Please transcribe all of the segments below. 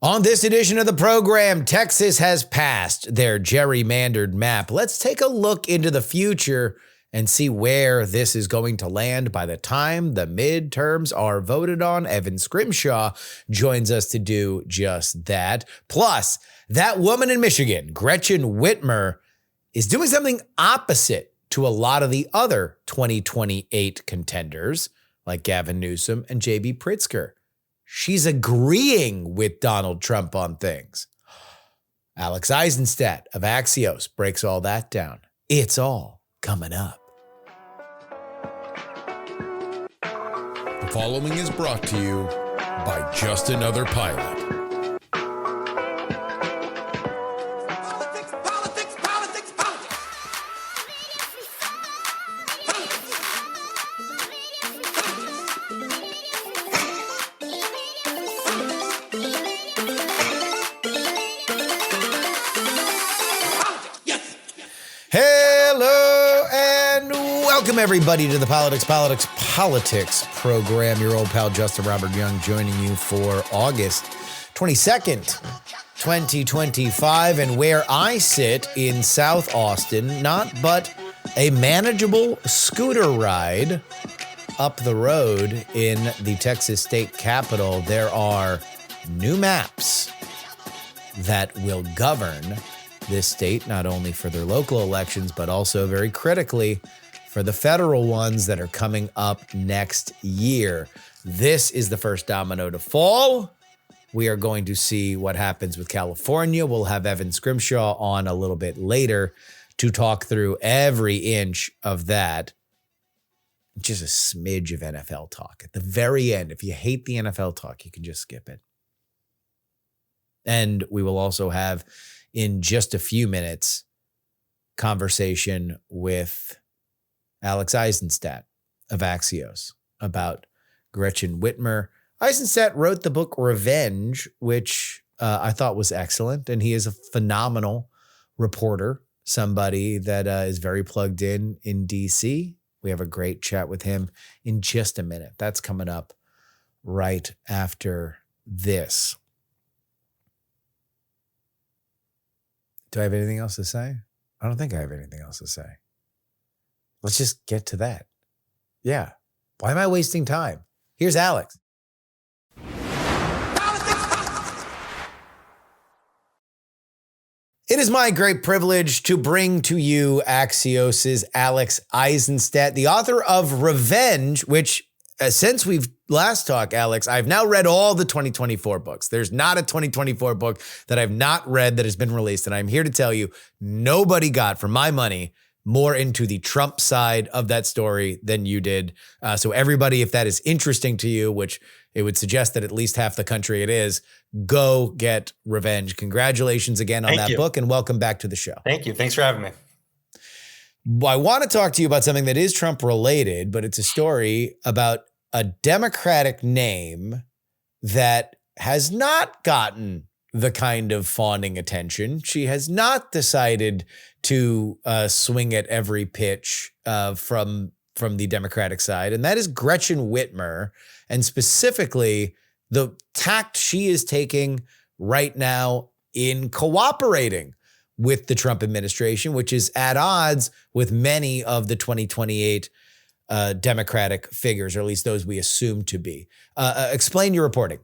On this edition of the program, Texas has passed their gerrymandered map. Let's take a look into the future and see where this is going to land by the time the midterms are voted on. Evan Scrimshaw joins us to do just that. Plus, that woman in Michigan, Gretchen Whitmer, is doing something opposite to a lot of the other 2028 contenders like Gavin Newsom and J.B. Pritzker. She's agreeing with Donald Trump on things. Alex Isenstadt of Axios breaks all that down. It's all coming up. The following is brought to you by Just Another Pilot. Welcome, everybody, to the Politics program. Your old pal, Justin Robert Young, joining you for August 22nd, 2025. And where I sit in South Austin, not but a manageable scooter ride up the road in the Texas state capitol, there are new maps that will govern this state, not only for their local elections, but also very critically for the federal ones that are coming up next year. This is the first domino to fall. We are going to see what happens with California. We'll have Evan Scrimshaw on a little bit later to talk through every inch of that. Just a smidge of NFL talk at the very end. If you hate the NFL talk, you can just skip it. And we will also have, in just a few minutes, conversation with Alex Isenstadt of Axios about Gretchen Whitmer. Isenstadt wrote the book Revenge, which I thought was excellent, and he is a phenomenal reporter, somebody that is very plugged in D.C. We have a great chat with him in just a minute. That's coming up right after this. Do I have anything else to say? I don't think I have anything else to say. Let's just get to that. Yeah. Why am I wasting time? Here's Alex. It is my great privilege to bring to you Axios' Alex Isenstadt, the author of Revenge, which since we've last talked, Alex, I've now read all the 2024 books. There's not a 2024 book that I've not read that has been released. And I'm here to tell you, nobody got, for my money, more into the Trump side of that story than you did. So everybody, if that is interesting to you, which it would suggest that at least half the country it is, go get Revenge. Congratulations again on that book, and welcome back to the show. Thank you. Thanks for having me. I want to talk to you about something that is Trump related, but it's a story about a Democratic name that has not gotten the kind of fawning attention. She has not decided to swing at every pitch from the Democratic side, and that is Gretchen Whitmer, and specifically the tact she is taking right now in cooperating with the Trump administration, which is at odds with many of the 2028 Democratic figures, or at least those we assume to be. Explain your reporting.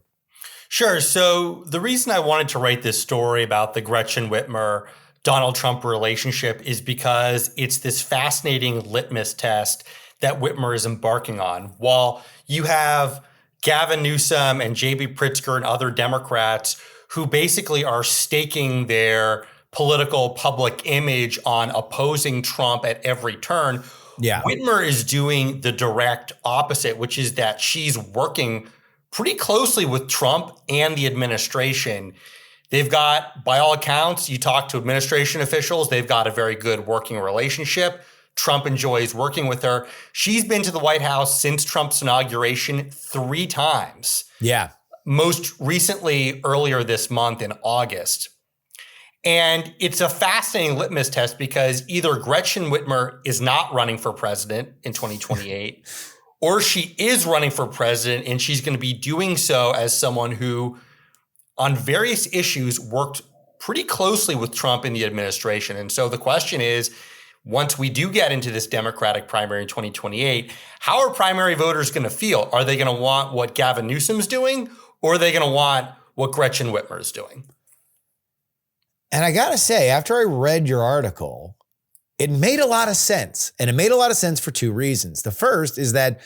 Sure. So the reason I wanted to write this story about the Gretchen Whitmer Donald Trump relationship is because it's this fascinating litmus test that Whitmer is embarking on. While you have Gavin Newsom and J.B. Pritzker and other Democrats who basically are staking their political public image on opposing Trump at every turn, Whitmer is doing the direct opposite, which is that she's working pretty closely with Trump and the administration. They've got, by all accounts, you talk to administration officials, they've got a very good working relationship. Trump enjoys working with her. She's been to the White House since Trump's inauguration 3 times. Yeah. Most recently, earlier this month in August. And it's a fascinating litmus test because either Gretchen Whitmer is not running for president in 2028, or she is running for president and she's going to be doing so as someone who on various issues worked pretty closely with Trump in the administration. And so the question is, once we do get into this Democratic primary in 2028, how are primary voters going to feel? Are they going to want what Gavin Newsom's doing, or are they going to want what Gretchen Whitmer is doing? And I got to say, after I read your article, it made a lot of sense. And it made a lot of sense for two reasons. The first is that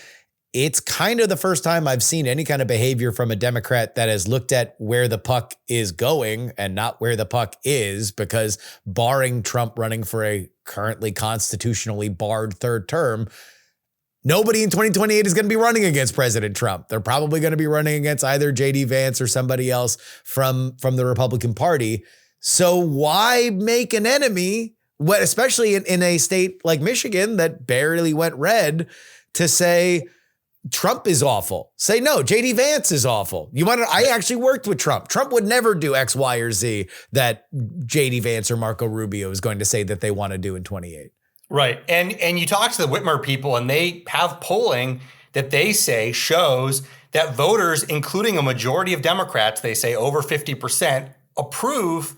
it's kind of the first time I've seen any kind of behavior from a Democrat that has looked at where the puck is going and not where the puck is, because barring Trump running for a currently constitutionally barred third term, nobody in 2028 is going to be running against President Trump. They're probably going to be running against either J.D. Vance or somebody else from the Republican Party. So why make an enemy, especially in a state like Michigan that barely went red, to say Trump is awful? Say, no, J.D. Vance is awful. I actually worked with Trump. Trump would never do X, Y, or Z that J.D. Vance or Marco Rubio is going to say that they want to do in 28. Right. And you talk to the Whitmer people, and they have polling that they say shows that voters, including a majority of Democrats, they say over 50%, approve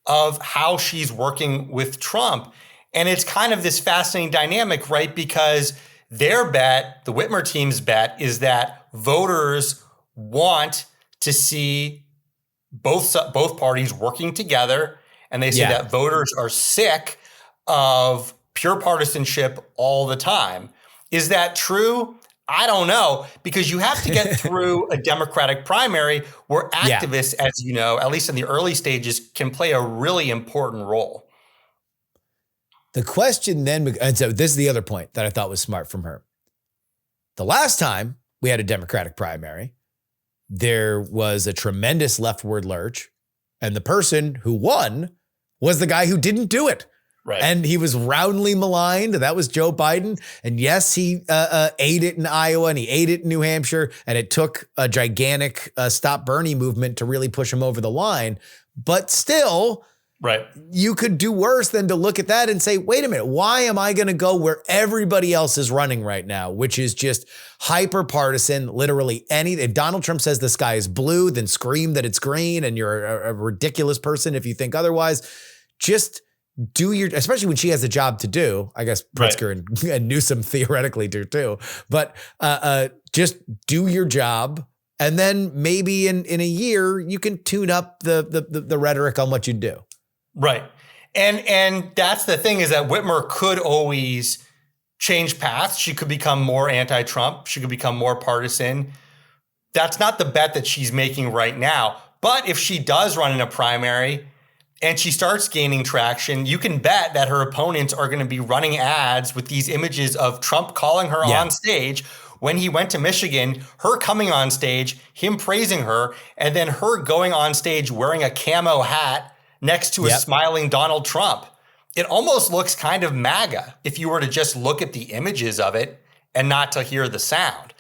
of how she's working with Trump. And it's kind of this fascinating dynamic, right? Because their bet, the Whitmer team's bet, is that voters want to see both parties working together. And they say that voters are sick of pure partisanship all the time. Is that true? I don't know, because you have to get through a Democratic primary where activists, as you know, at least in the early stages, can play a really important role. The question then, and so this is the other point that I thought was smart from her. The last time we had a Democratic primary, there was a tremendous leftward lurch, and the person who won was the guy who didn't do it. Right. And he was roundly maligned. That was Joe Biden. And yes, he ate it in Iowa and he ate it in New Hampshire. And it took a gigantic Stop Bernie movement to really push him over the line. But still, right, you could do worse than to look at that and say, wait a minute, why am I going to go where everybody else is running right now, which is just hyper partisan, literally anything. If Donald Trump says the sky is blue, then scream that it's green. And you're a ridiculous person if you think otherwise. Just do especially when she has a job to do. I guess Pritzker and Newsom theoretically do too, but just do your job. And then maybe in a year, you can tune up the rhetoric on what you do. Right. And that's the thing, is that Whitmer could always change paths. She could become more anti-Trump. She could become more partisan. That's not the bet that she's making right now. But if she does run in a primary and she starts gaining traction, you can bet that her opponents are going to be running ads with these images of Trump calling her on stage when he went to Michigan, her coming on stage, him praising her, and then her going on stage wearing a camo hat next to a smiling Donald Trump. It almost looks kind of MAGA if you were to just look at the images of it and not to hear the sound.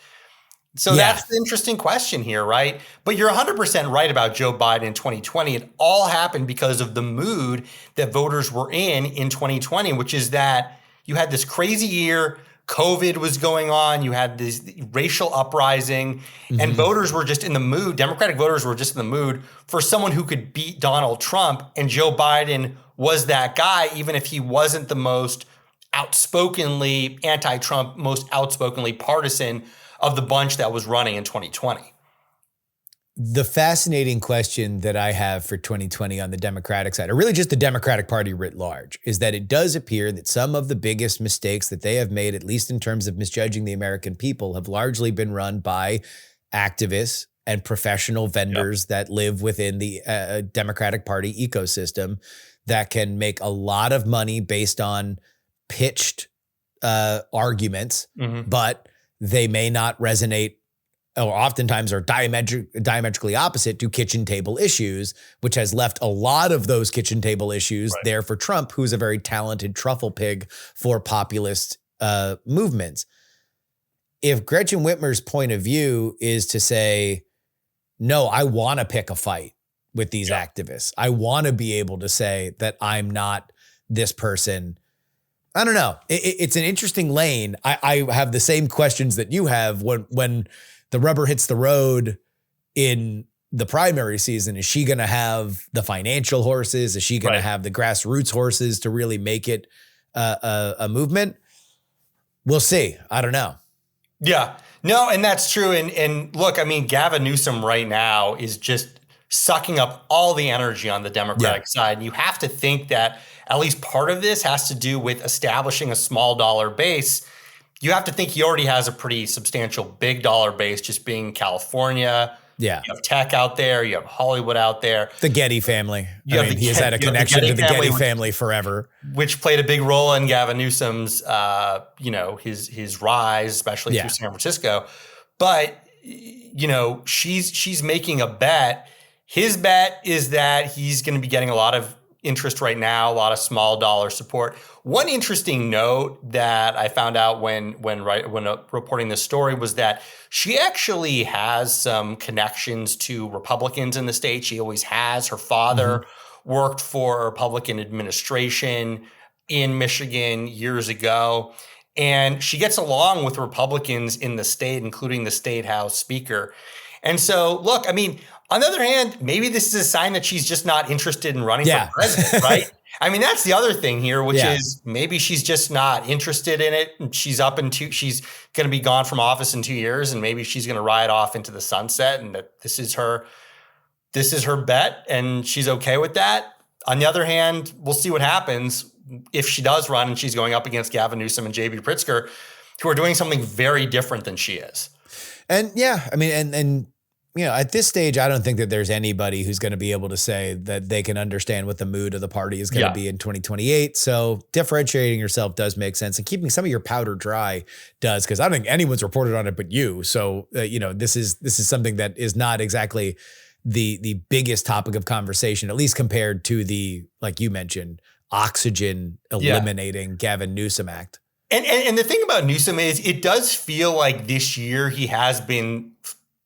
So that's the interesting question here, right? But you're 100% right about Joe Biden in 2020. It all happened because of the mood that voters were in 2020, which is that you had this crazy year, COVID was going on, you had this racial uprising, and voters were just in the mood, Democratic voters were just in the mood for someone who could beat Donald Trump, and Joe Biden was that guy, even if he wasn't the most outspokenly anti-Trump, most outspokenly partisan of the bunch that was running in 2020. The fascinating question that I have for 2020 on the Democratic side, or really just the Democratic Party writ large, is that it does appear that some of the biggest mistakes that they have made, at least in terms of misjudging the American people, have largely been run by activists and professional vendors that live within the Democratic Party ecosystem that can make a lot of money based on pitched arguments, but they may not resonate, or oftentimes are diametrically opposite to kitchen table issues, which has left a lot of those kitchen table issues there for Trump, who's a very talented truffle pig for populist movements. If Gretchen Whitmer's point of view is to say, no, I want to pick a fight with these activists. I want to be able to say that I'm not this person. I don't know. It's an interesting lane. I have the same questions that you have when the rubber hits the road in the primary season, is she going to have the financial horses? Is she going to have the grassroots horses to really make it a movement? We'll see. I don't know. Yeah, no, and that's true. And look, I mean, Gavin Newsom right now is just sucking up all the energy on the Democratic side. And you have to think that at least part of this has to do with establishing a small dollar base. You have to think he already has a pretty substantial big dollar base just being California. Yeah. You have tech out there. You have Hollywood out there. The Getty family. He has had a connection to the Getty family forever. Which played a big role in Gavin Newsom's, his rise, especially through San Francisco. But, she's making a bet. His bet is that he's going to be getting a lot of interest right now, a lot of small dollar support. One interesting note that I found out when reporting this story was that she actually has some connections to Republicans in the state. She always has. Her father worked for a Republican administration in Michigan years ago, and she gets along with Republicans in the state, including the state house speaker. And so, look, I mean, on the other hand, maybe this is a sign that she's just not interested in running for president, right? I mean, that's the other thing here, which is maybe she's just not interested in it. And she's going to be gone from office in 2 years, and maybe she's going to ride off into the sunset, and that this is her bet, and she's okay with that. On the other hand, we'll see what happens if she does run and she's going up against Gavin Newsom and J.B. Pritzker, who are doing something very different than she is. And I mean, and at this stage, I don't think that there's anybody who's going to be able to say that they can understand what the mood of the party is going to be in 2028. So differentiating yourself does make sense, and keeping some of your powder dry does, because I don't think anyone's reported on it but you. So, this is something that is not exactly the biggest topic of conversation, at least compared to the, like you mentioned, oxygen eliminating Gavin Newsom act. And the thing about Newsom is it does feel like this year he has been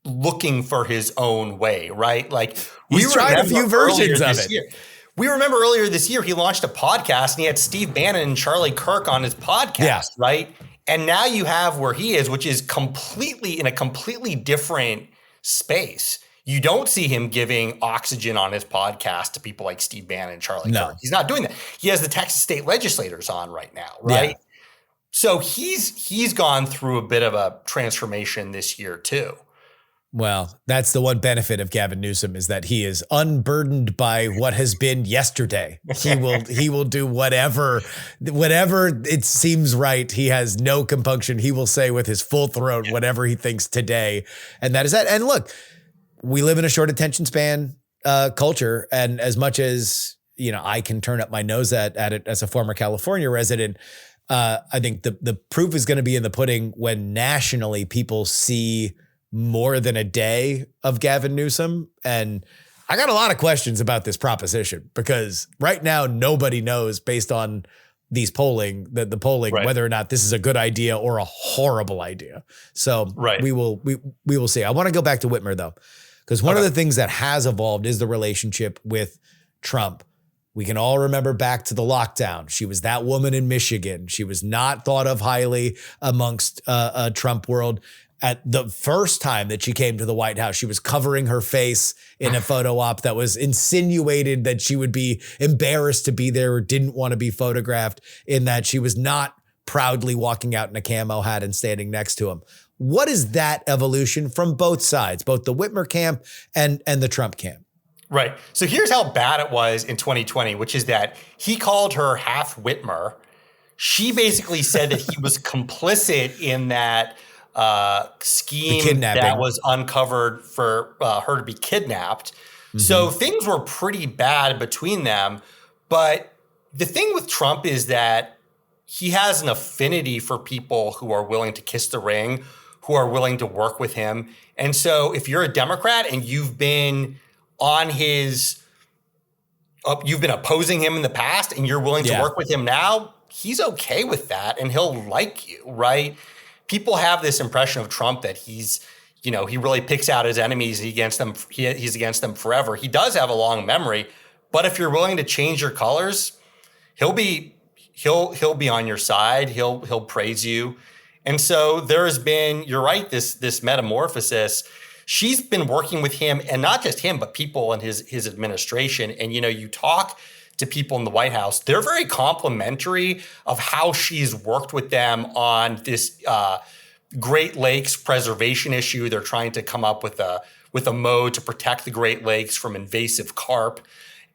looking for his own way, right? Like he's tried a few versions of it. We remember earlier this year, he launched a podcast and he had Steve Bannon and Charlie Kirk on his podcast, right? And now you have where he is, which is completely in a completely different space. You don't see him giving oxygen on his podcast to people like Steve Bannon and Charlie Kirk. He's not doing that. He has the Texas state legislators on right now, right? Yeah. So he's gone through a bit of a transformation this year too. Well, that's the one benefit of Gavin Newsom, is that he is unburdened by what has been yesterday. He will do whatever it seems right. He has no compunction. He will say with his full throat whatever he thinks today, and that is that. And look, we live in a short attention span culture, and as much as I can turn up my nose at it as a former California resident, I think the proof is going to be in the pudding when nationally people see more than a day of Gavin Newsom. And I got a lot of questions about this proposition, because right now nobody knows, based on these polling, whether or not this is a good idea or a horrible idea. So we will see. I want to go back to Whitmer though, because one of the things that has evolved is the relationship with Trump. We can all remember back to the lockdown. She was that woman in Michigan. She was not thought of highly amongst a Trump world. At the first time that she came to the White House, she was covering her face in a photo op that was insinuated that she would be embarrassed to be there or didn't want to be photographed, in that she was not proudly walking out in a camo hat and standing next to him. What is that evolution from both sides, both the Whitmer camp and the Trump camp? Right. So here's how bad it was in 2020, which is that he called her half Whitmer. She basically said that he was complicit in that scheme that was uncovered for her to be kidnapped. Mm-hmm. So things were pretty bad between them. But the thing with Trump is that he has an affinity for people who are willing to kiss the ring, who are willing to work with him. And so if you're a Democrat and you've been on you've been opposing him in the past and you're willing to work with him now, he's okay with that and he'll like you, right? People have this impression of Trump that he's, he really picks out his enemies. He's against them forever. He does have a long memory, but if you're willing to change your colors, he'll be on your side. He'll praise you. And so there has been, you're right, this metamorphosis. she's been working with him, and not just him, but people in his administration. And, you talk to people in the White House, they're very complimentary of how she's worked with them on this Great Lakes preservation issue. They're trying to come up with a mode to protect the Great Lakes from invasive carp.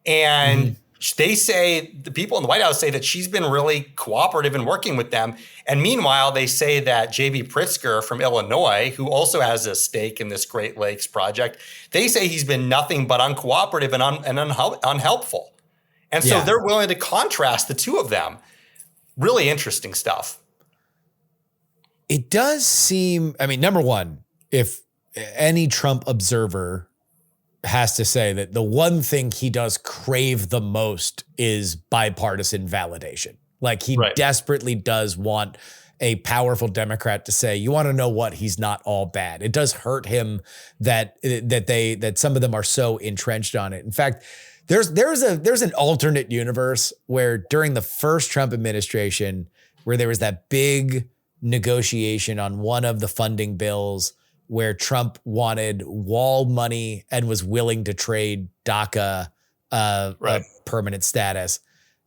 And they say, the people in the White House say that she's been really cooperative in working with them. And meanwhile, they say that J.B. Pritzker from Illinois, who also has a stake in this Great Lakes project, they say he's been nothing but uncooperative and unhelpful. And so they're willing to contrast the two of them. Really interesting stuff. It does seem, I mean, number one, if any Trump observer has to say that the one thing he does crave the most is bipartisan validation. Like he desperately does want a powerful Democrat to say, you want to know what? He's not all bad. It does hurt him that some of them are so entrenched on it. In fact, there's an alternate universe where during the first Trump administration, where there was that big negotiation on one of the funding bills where Trump wanted wall money and was willing to trade DACA permanent status.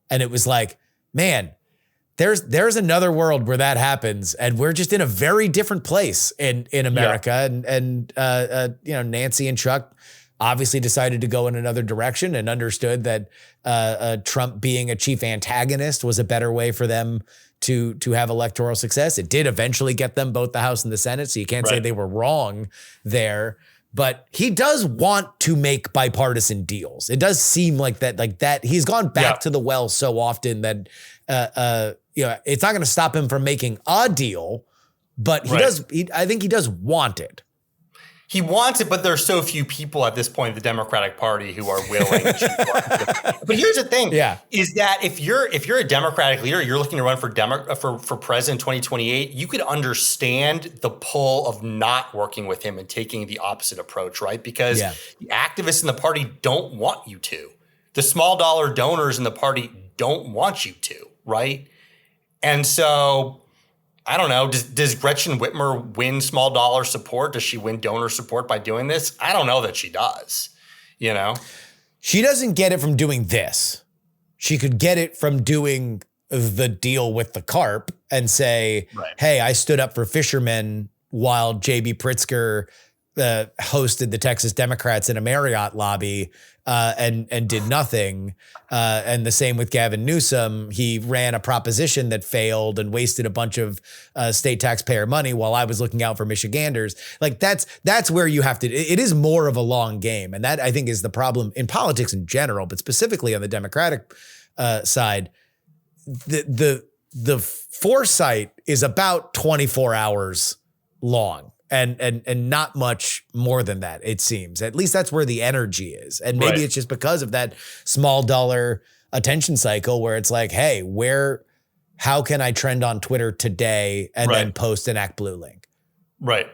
And it was like, man, there's another world where that happens. And we're just in a very different place in America. Yeah. And Nancy and Chuck obviously decided to go in another direction and understood that Trump being a chief antagonist was a better way for them to have electoral success. It did eventually get them both the House and the Senate, so you can't say they were wrong there. But he does want to make bipartisan deals. It does seem like that he's gone back to the well so often that it's not going to stop him from making a deal, but I think he does want it. He wants it, but there's so few people at this point in the Democratic Party who are willing to. But here's the thing: is that if you're a Democratic leader, you're looking to run for president in 2028, you could understand the pull of not working with him and taking the opposite approach, right? Because the activists in the party don't want you to. The small dollar donors in the party don't want you to, right? And so, I don't know. Does Gretchen Whitmer win small dollar support? Does she win donor support by doing this? I don't know that she does. She doesn't get it from doing this. She could get it from doing the deal with the carp and say, hey, I stood up for fishermen while J.B. Pritzker hosted the Texas Democrats in a Marriott lobby and did nothing. And the same with Gavin Newsom. He ran a proposition that failed and wasted a bunch of state taxpayer money while I was looking out for Michiganders. Like that's where you have to, it is more of a long game. And that I think is the problem in politics in general, but specifically on the Democratic side. The foresight is about 24 hours long. And not much more than that, it seems. At least that's where the energy is. And maybe it's just because of that small dollar attention cycle where it's like, hey, how can I trend on Twitter today and then post an ActBlue link? Right.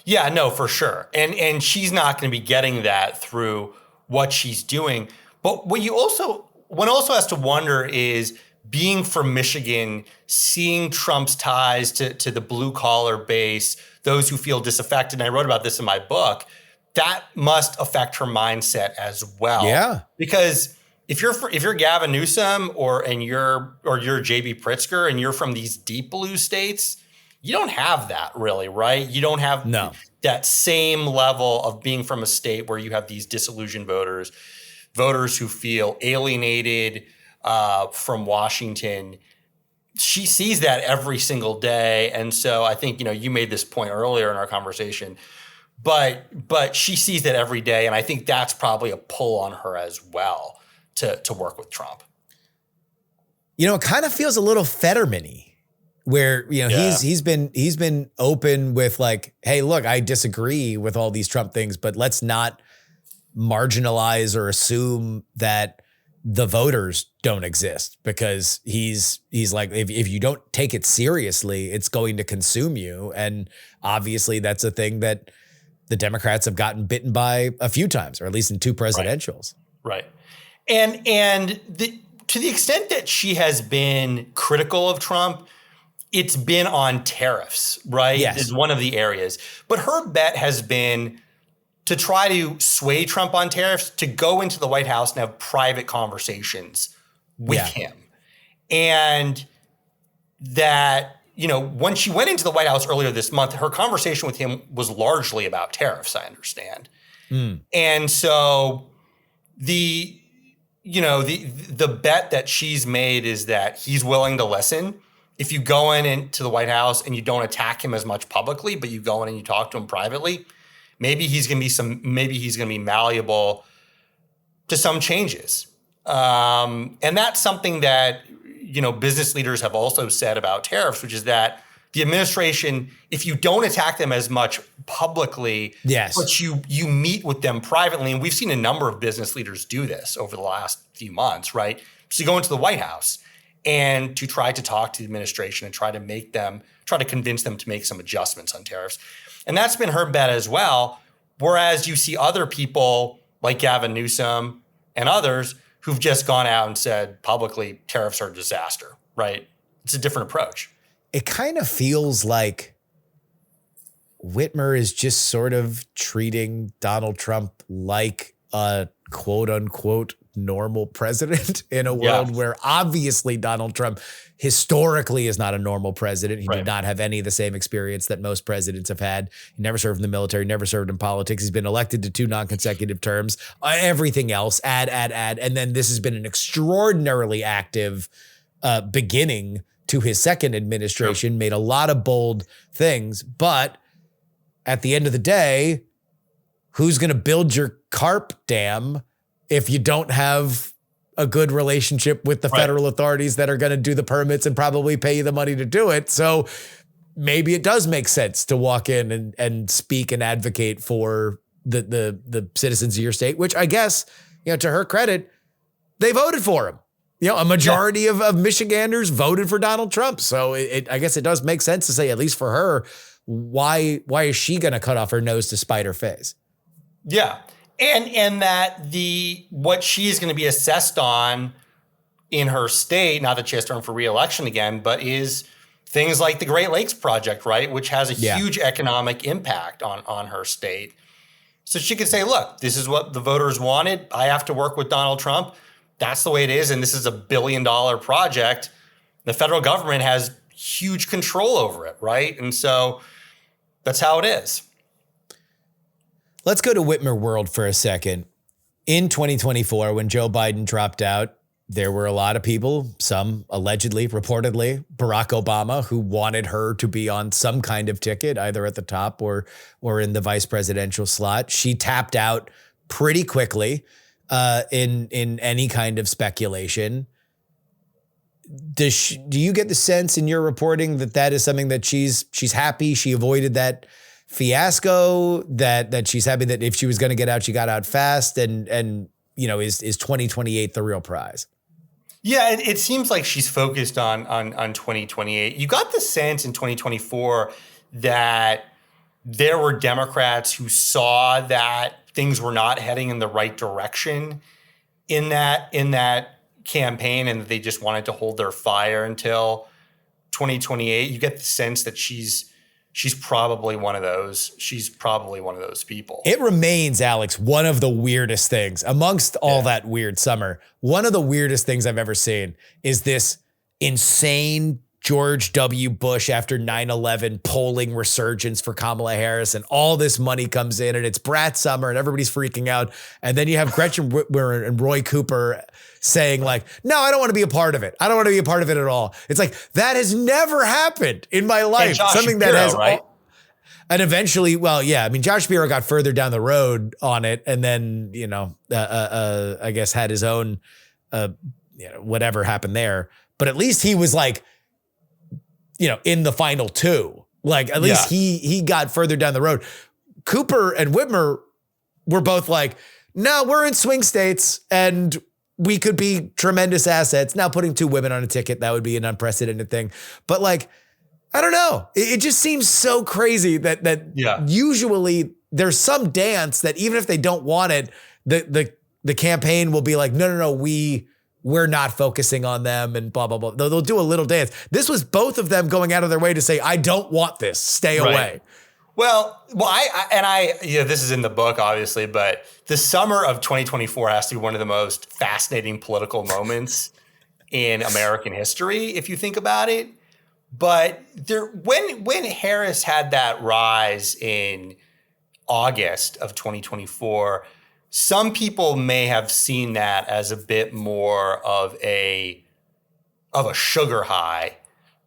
Yeah, no, for sure. And she's not going to be getting that through what she's doing. But one also has to wonder is, being from Michigan, seeing Trump's ties to the blue collar base, those who feel disaffected, and I wrote about this in my book, that must affect her mindset as well. Yeah. Because if you're Gavin Newsom or you're J.B. Pritzker and you're from these deep blue states, you don't have that really, right? You don't have that same level of being from a state where you have these disillusioned voters who feel alienated from Washington. She sees that every single day. And so I think, you made this point earlier in our conversation, but she sees that every day. And I think that's probably a pull on her as well to work with Trump. It kind of feels a little Fetterman-y where, he's been open with like, hey, look, I disagree with all these Trump things, but let's not marginalize or assume that the voters don't exist, because he's like, if you don't take it seriously, it's going to consume you. And obviously that's a thing that the Democrats have gotten bitten by a few times, or at least in two presidentials. Right. And to the extent that she has been critical of Trump, it's been on tariffs, right? Yes. Is one of the areas. But her bet has been, to try to sway Trump on tariffs, to go into the White House and have private conversations with him. And that, when she went into the White House earlier this month, her conversation with him was largely about tariffs, I understand. And so the bet that she's made is that he's willing to listen. If you go into the White House and you don't attack him as much publicly, but you go in and you talk to him privately, maybe he's going to be malleable to some changes. And that's something that, business leaders have also said about tariffs, which is that the administration, if you don't attack them as much publicly, but you meet with them privately, and we've seen a number of business leaders do this over the last few months, right? So you go into the White House and to try to talk to the administration and try to convince them to make some adjustments on tariffs. And that's been her bet as well. Whereas you see other people like Gavin Newsom and others who've just gone out and said publicly tariffs are a disaster, right? It's a different approach. It kind of feels like Whitmer is just sort of treating Donald Trump like a quote unquote normal president in a world where obviously Donald Trump historically is not a normal president. He did not have any of the same experience that most presidents have had. He never served in the military, never served in politics. He's been elected to 2 non-consecutive terms, everything else, add. And then this has been an extraordinarily active beginning to his second administration, made a lot of bold things. But at the end of the day, who's going to build your carp dam if you don't have a good relationship with the federal authorities that are going to do the permits and probably pay you the money to do it? So maybe it does make sense to walk in and speak and advocate for the citizens of your state, which I guess, to her credit, they voted for him. A majority of Michiganders voted for Donald Trump. So I guess it does make sense to say, at least for her, why is she going to cut off her nose to spite her face? Yeah. And that what she's going to be assessed on in her state, not that she has to run for re-election again, but is things like the Great Lakes Project, right? Which has a huge economic impact on her state. So she could say, look, this is what the voters wanted. I have to work with Donald Trump. That's the way it is. And this is a $1 billion project. The federal government has huge control over it, right? And so that's how it is. Let's go to Whitmer world for a second. In 2024, when Joe Biden dropped out, there were a lot of people, some allegedly, reportedly, Barack Obama, who wanted her to be on some kind of ticket, either at the top or in the vice presidential slot. She tapped out pretty quickly in any kind of speculation. Do you get the sense in your reporting that is something that she's happy she avoided that fiasco, that she's happy that if she was going to get out, she got out fast, and is 2028 the real prize? Yeah, it seems like she's focused on 2028. You got the sense in 2024 that there were Democrats who saw that things were not heading in the right direction in that campaign, and they just wanted to hold their fire until 2028. You get the sense that she's probably one of those. She's probably one of those people. It remains, Alex, one of the weirdest things amongst all that weird summer. One of the weirdest things I've ever seen is this insane George W. Bush after 9/11 polling resurgence for Kamala Harris, and all this money comes in, and it's brat summer and everybody's freaking out. And then you have Gretchen Whitmer and Roy Cooper saying like, no, I don't want to be a part of it. I don't want to be a part of it at all. It's like, that has never happened in my life. Something Shapiro, that has, right? And eventually, Josh Shapiro got further down the road on it, and then, I guess had his own, whatever happened there. But at least he was like, in the final two. Like, at least he got further down the road. Cooper and Whitmer were both like, no, we're in swing states and we could be tremendous assets. Now, putting 2 women on a ticket, that would be an unprecedented thing. But like, I don't know. It just seems so crazy that usually there's some dance that even if they don't want it, the campaign will be like, no, we're not focusing on them and blah, blah, blah. They'll do a little dance. This was both of them going out of their way to say, I don't want this. Stay away. This is in the book, obviously, but the summer of 2024 has to be one of the most fascinating political moments in American history, if you think about it. But when Harris had that rise in August of 2024, some people may have seen that as a bit more of a sugar high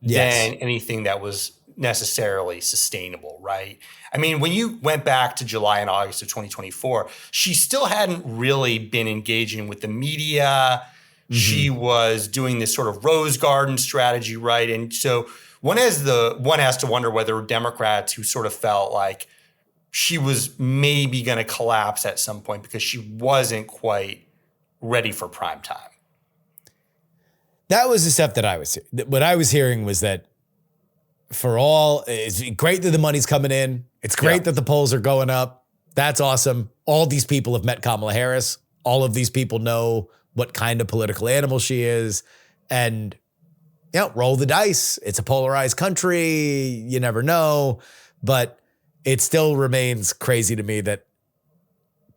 than anything that was necessarily sustainable, right? I mean, when you went back to July and August of 2024, she still hadn't really been engaging with the media. Mm-hmm. She was doing this sort of rose garden strategy, right? And so one has to wonder whether Democrats who sort of felt like she was maybe going to collapse at some point because she wasn't quite ready for prime time. That was the stuff that what I was hearing was that it's great that the money's coming in. It's great that the polls are going up. That's awesome. All these people have met Kamala Harris. All of these people know what kind of political animal she is. And, roll the dice. It's a polarized country. You never know. But it still remains crazy to me that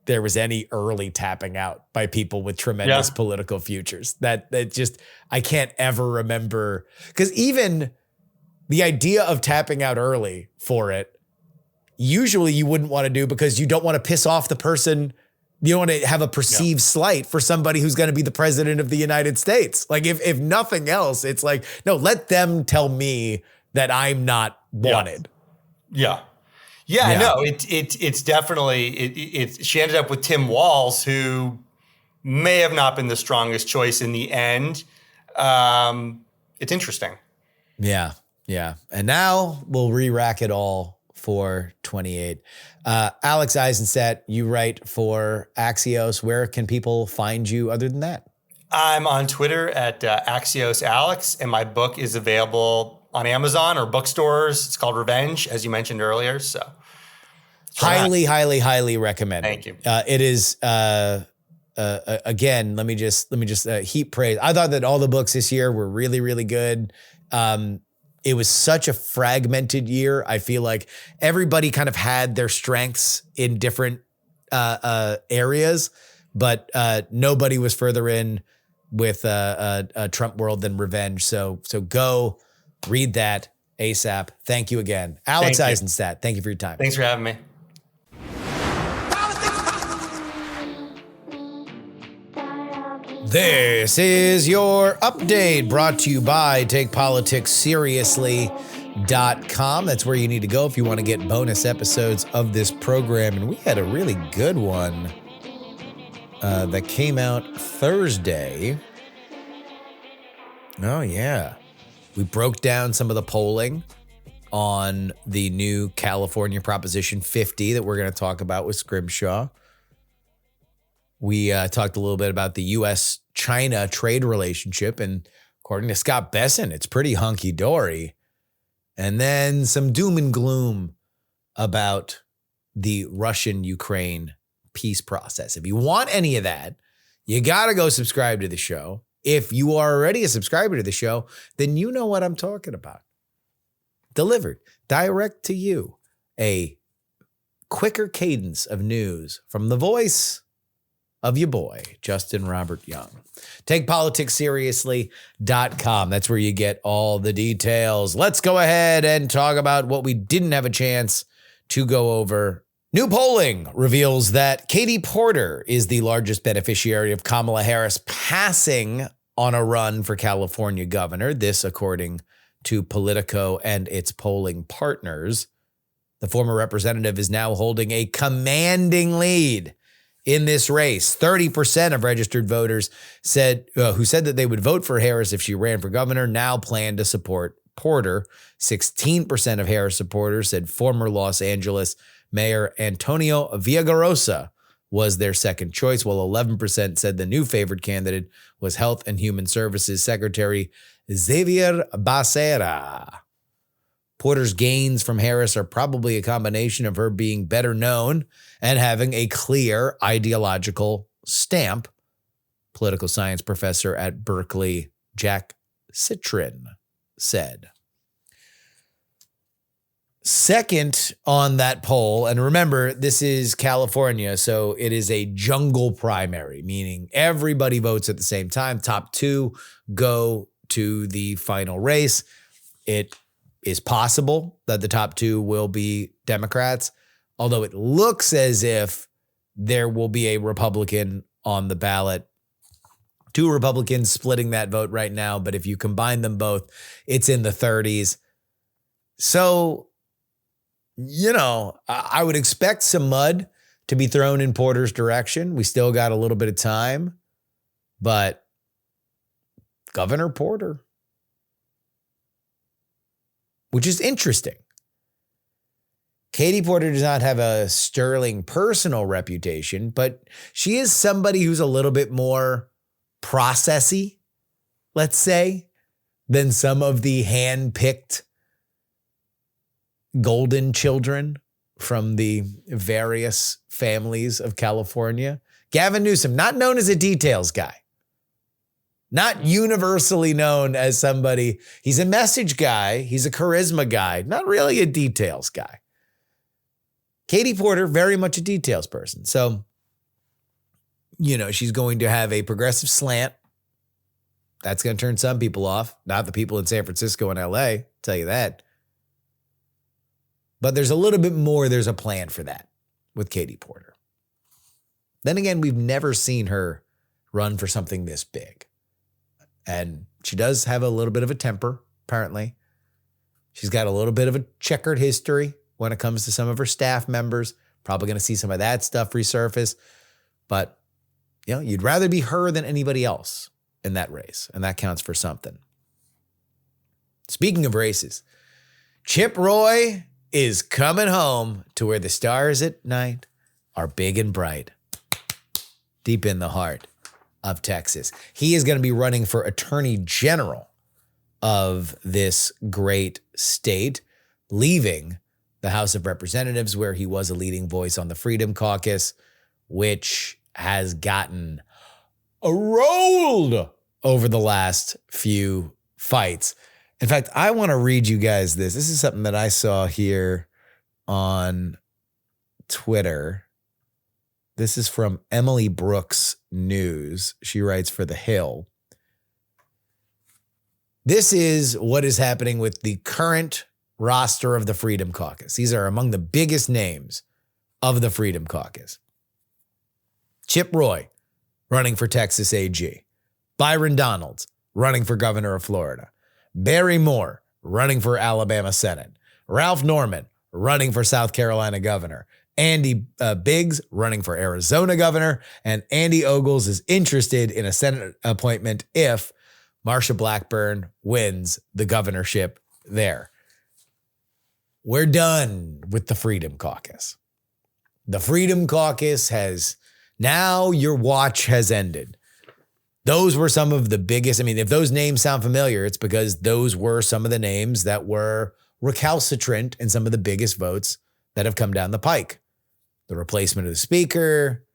there was any early tapping out by people with tremendous political futures. That just, I can't ever remember. Because even the idea of tapping out early for it, usually you wouldn't want to do because you don't want to piss off the person. You don't want to have a perceived slight for somebody who's going to be the president of the United States. Like if nothing else, it's like, no, let them tell me that I'm not wanted. No, it's definitely, she ended up with Tim Walz, who may have not been the strongest choice in the end. It's interesting. Yeah. And now we'll re-rack it all for 28. Alex Isenstadt, you write for Axios. Where can people find you other than that? I'm on Twitter at Axios Alex, and my book is available on Amazon or bookstores. It's called Revenge, as you mentioned earlier. So highly recommend. Thank you. It is, again, let me just heap praise. I thought that all the books this year were really, really good. It was such a fragmented year. I feel like everybody kind of had their strengths in different areas, but nobody was further in with a Trump world than Revenge. So go read that ASAP. Thank you again. Alex Isenstadt, thank you for your time. Thanks for having me. This is your update brought to you by TakePoliticsSeriously.com. That's where you need to go if you want to get bonus episodes of this program. And we had a really good one that came out Thursday. Oh, yeah. We broke down some of the polling on the new California Proposition 50 that we're going to talk about with Scrimshaw. We talked a little bit about the U.S.-China trade relationship, and according to Scott Besson, it's pretty hunky-dory. And then some doom and gloom about the Russian-Ukraine peace process. If you want any of that, you got to go subscribe to the show. If you are already a subscriber to the show, then you know what I'm talking about. Delivered direct to you, a quicker cadence of news from the voice of your boy, Justin Robert Young. TakePoliticsSeriously.com. That's where you get all the details. Let's go ahead and talk about what we didn't have a chance to go over. New polling reveals that Katie Porter is the largest beneficiary of Kamala Harris passing on a run for California governor. This, according to Politico and its polling partners. The former representative is now holding a commanding lead in this race. 30% of registered voters who said that they would vote for Harris if she ran for governor now plan to support Porter. 16% of Harris supporters said former Los Angeles Mayor Antonio Villaraigosa was their second choice, while 11% said the new favored candidate was Health and Human Services Secretary Xavier Becerra. Porter's gains from Harris are probably a combination of her being better known and having a clear ideological stamp, political science professor at Berkeley Jack Citrin said. Second on that poll, and remember, this is California, so it is a jungle primary, meaning everybody votes at the same time. Top two go to the final race. It is possible that the top two will be Democrats, although it looks as if there will be a Republican on the ballot. Two Republicans splitting that vote right now, but if you combine them both, it's in the 30s. So, you know, I would expect some mud to be thrown in Porter's direction. We still got a little bit of time, but Governor Porter, which is interesting. Katie Porter does not have a sterling personal reputation, but she is somebody who's a little bit more processy, let's say, than some of the hand-picked golden children from the various families of California. Gavin Newsom, not known as a details guy, not universally known as somebody. He's a message guy. He's a charisma guy, not really a details guy. Katie Porter, very much a details person. So, you know, she's going to have a progressive slant. That's going to turn some people off, not the people in San Francisco and LA, tell you that. But there's a little bit more. There's a plan for that with Katie Porter. Then again, we've never seen her run for something this big. And she does have a little bit of a temper, apparently. She's got a little bit of a checkered history when it comes to some of her staff members. Probably going to see some of that stuff resurface. But, you know, you'd rather be her than anybody else in that race. And that counts for something. Speaking of races, Chip Roy is coming home to where the stars at night are big and bright, deep in the heart of Texas. He is going to be running for Attorney General of this great state, leaving the House of Representatives, where he was a leading voice on the Freedom Caucus, which has gotten rolled over the last few fights. In fact, I want to read you guys this. This is something that I saw here on Twitter. This is from Emily Brooks News. She writes for The Hill. This is what is happening with the current roster of the Freedom Caucus. These are among the biggest names of the Freedom Caucus. Chip Roy, running for Texas AG. Byron Donalds, running for governor of Florida. Barry Moore, running for Alabama Senate. Ralph Norman, running for South Carolina governor. Andy Biggs, running for Arizona governor. And Andy Ogles is interested in a Senate appointment if Marsha Blackburn wins the governorship there. We're done with the Freedom Caucus. The Freedom Caucus now your watch has ended. Those were some of the biggest. I mean, if those names sound familiar, it's because those were some of the names that were recalcitrant in some of the biggest votes that have come down the pike. The replacement of the speaker,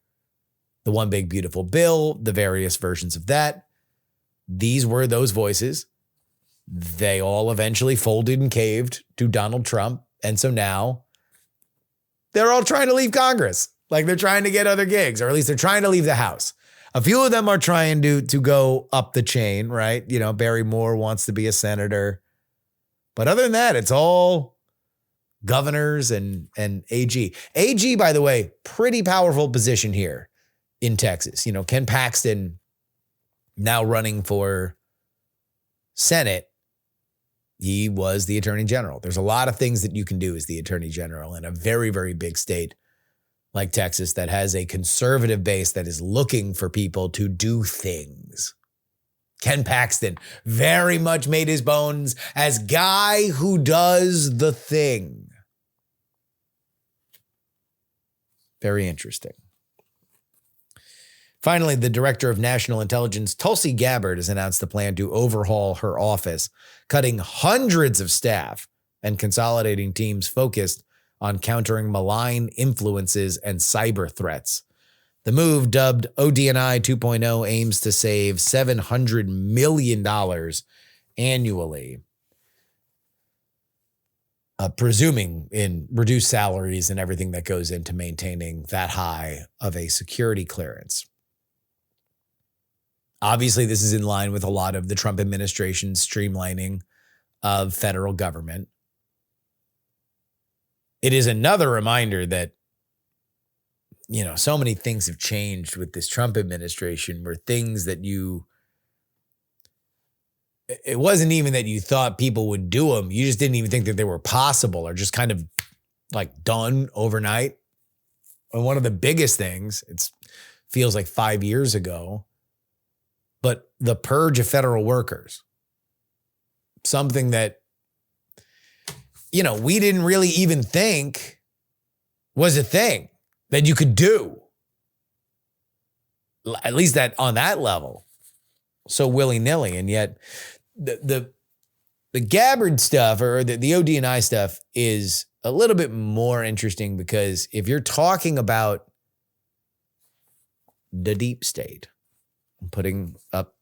the one big beautiful bill, the various versions of that. These were those voices. They all eventually folded and caved to Donald Trump. And so now they're all trying to leave Congress. Like they're trying to get other gigs, or at least they're trying to leave the House. A few of them are trying to go up the chain, right? You know, Barry Moore wants to be a senator. But other than that, it's all governors and AG. AG, by the way, pretty powerful position here in Texas. You know, Ken Paxton now running for Senate. He was the Attorney General. There's a lot of things that you can do as the Attorney General in a very, very big state like Texas that has a conservative base that is looking for people to do things. Ken Paxton very much made his bones as guy who does the thing. Very interesting. Finally, the Director of National Intelligence, Tulsi Gabbard, has announced the plan to overhaul her office, cutting hundreds of staff and consolidating teams focused on countering malign influences and cyber threats. The move, dubbed ODNI 2.0, aims to save $700 million annually. presuming in reduced salaries and everything that goes into maintaining that high of a security clearance. Obviously, this is in line with a lot of the Trump administration's streamlining of federal government. It is another reminder that, so many things have changed with this Trump administration, where things that it wasn't even that you thought people would do them. You just didn't even think that they were possible, or just kind of like done overnight. And one of the biggest things, it feels like 5 years ago, but the purge of federal workers, something that, we didn't really even think was a thing that you could do, at least that on that level, so willy-nilly. And yet the Gabbard stuff, or the OD&I stuff, is a little bit more interesting, because if you're talking about the deep state, I'm putting up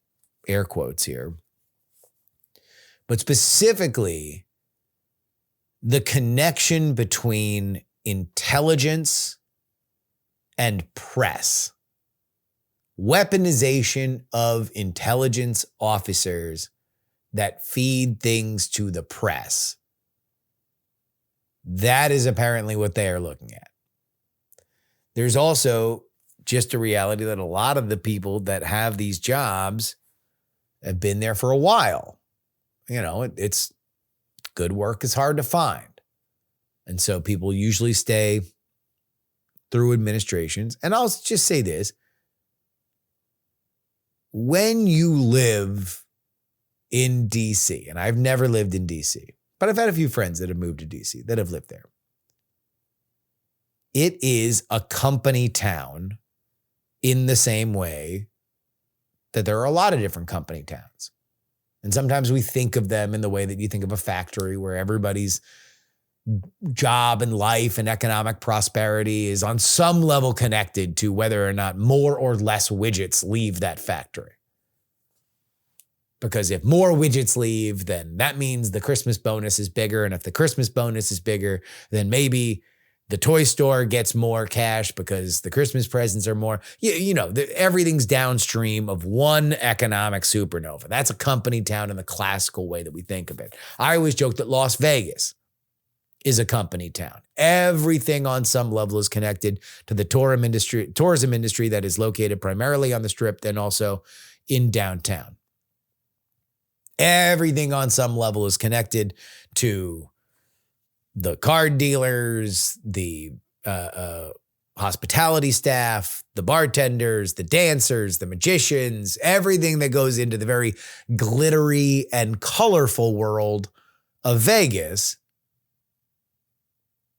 air quotes here, but specifically the connection between intelligence and press, weaponization of intelligence officers that feed things to the press. That is apparently what they are looking at. There's also just a reality that a lot of the people that have these jobs have been there for a while. It's good work is hard to find. And so people usually stay through administrations. And I'll just say this. When you live in DC, and I've never lived in DC, but I've had a few friends that have moved to DC that have lived there. It is a company town in the same way that there are a lot of different company towns. And sometimes we think of them in the way that you think of a factory, where everybody's job and life and economic prosperity is on some level connected to whether or not more or less widgets leave that factory. Because if more widgets leave, then that means the Christmas bonus is bigger. And if the Christmas bonus is bigger, then maybe the toy store gets more cash because the Christmas presents are more. Everything's downstream of one economic supernova. That's a company town in the classical way that we think of it. I always joke that Las Vegas is a company town. Everything on some level is connected to the tourism industry that is located primarily on the Strip and also in downtown. Everything on some level is connected to the card dealers, the hospitality staff, the bartenders, the dancers, the magicians, everything that goes into the very glittery and colorful world of Vegas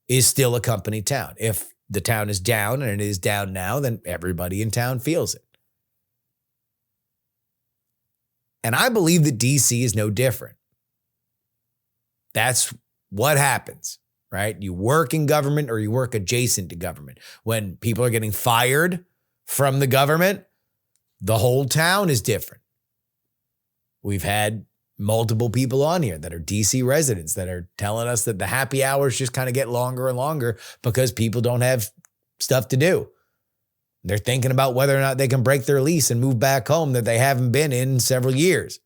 is still a company town. If the town is down, and it is down now, then everybody in town feels it. And I believe that DC is no different. That's what happens, right? You work in government or you work adjacent to government. When people are getting fired from the government, the whole town is different. We've had multiple people on here that are DC residents that are telling us that the happy hours just kind of get longer and longer because people don't have stuff to do. They're thinking about whether or not they can break their lease and move back home that they haven't been in several years,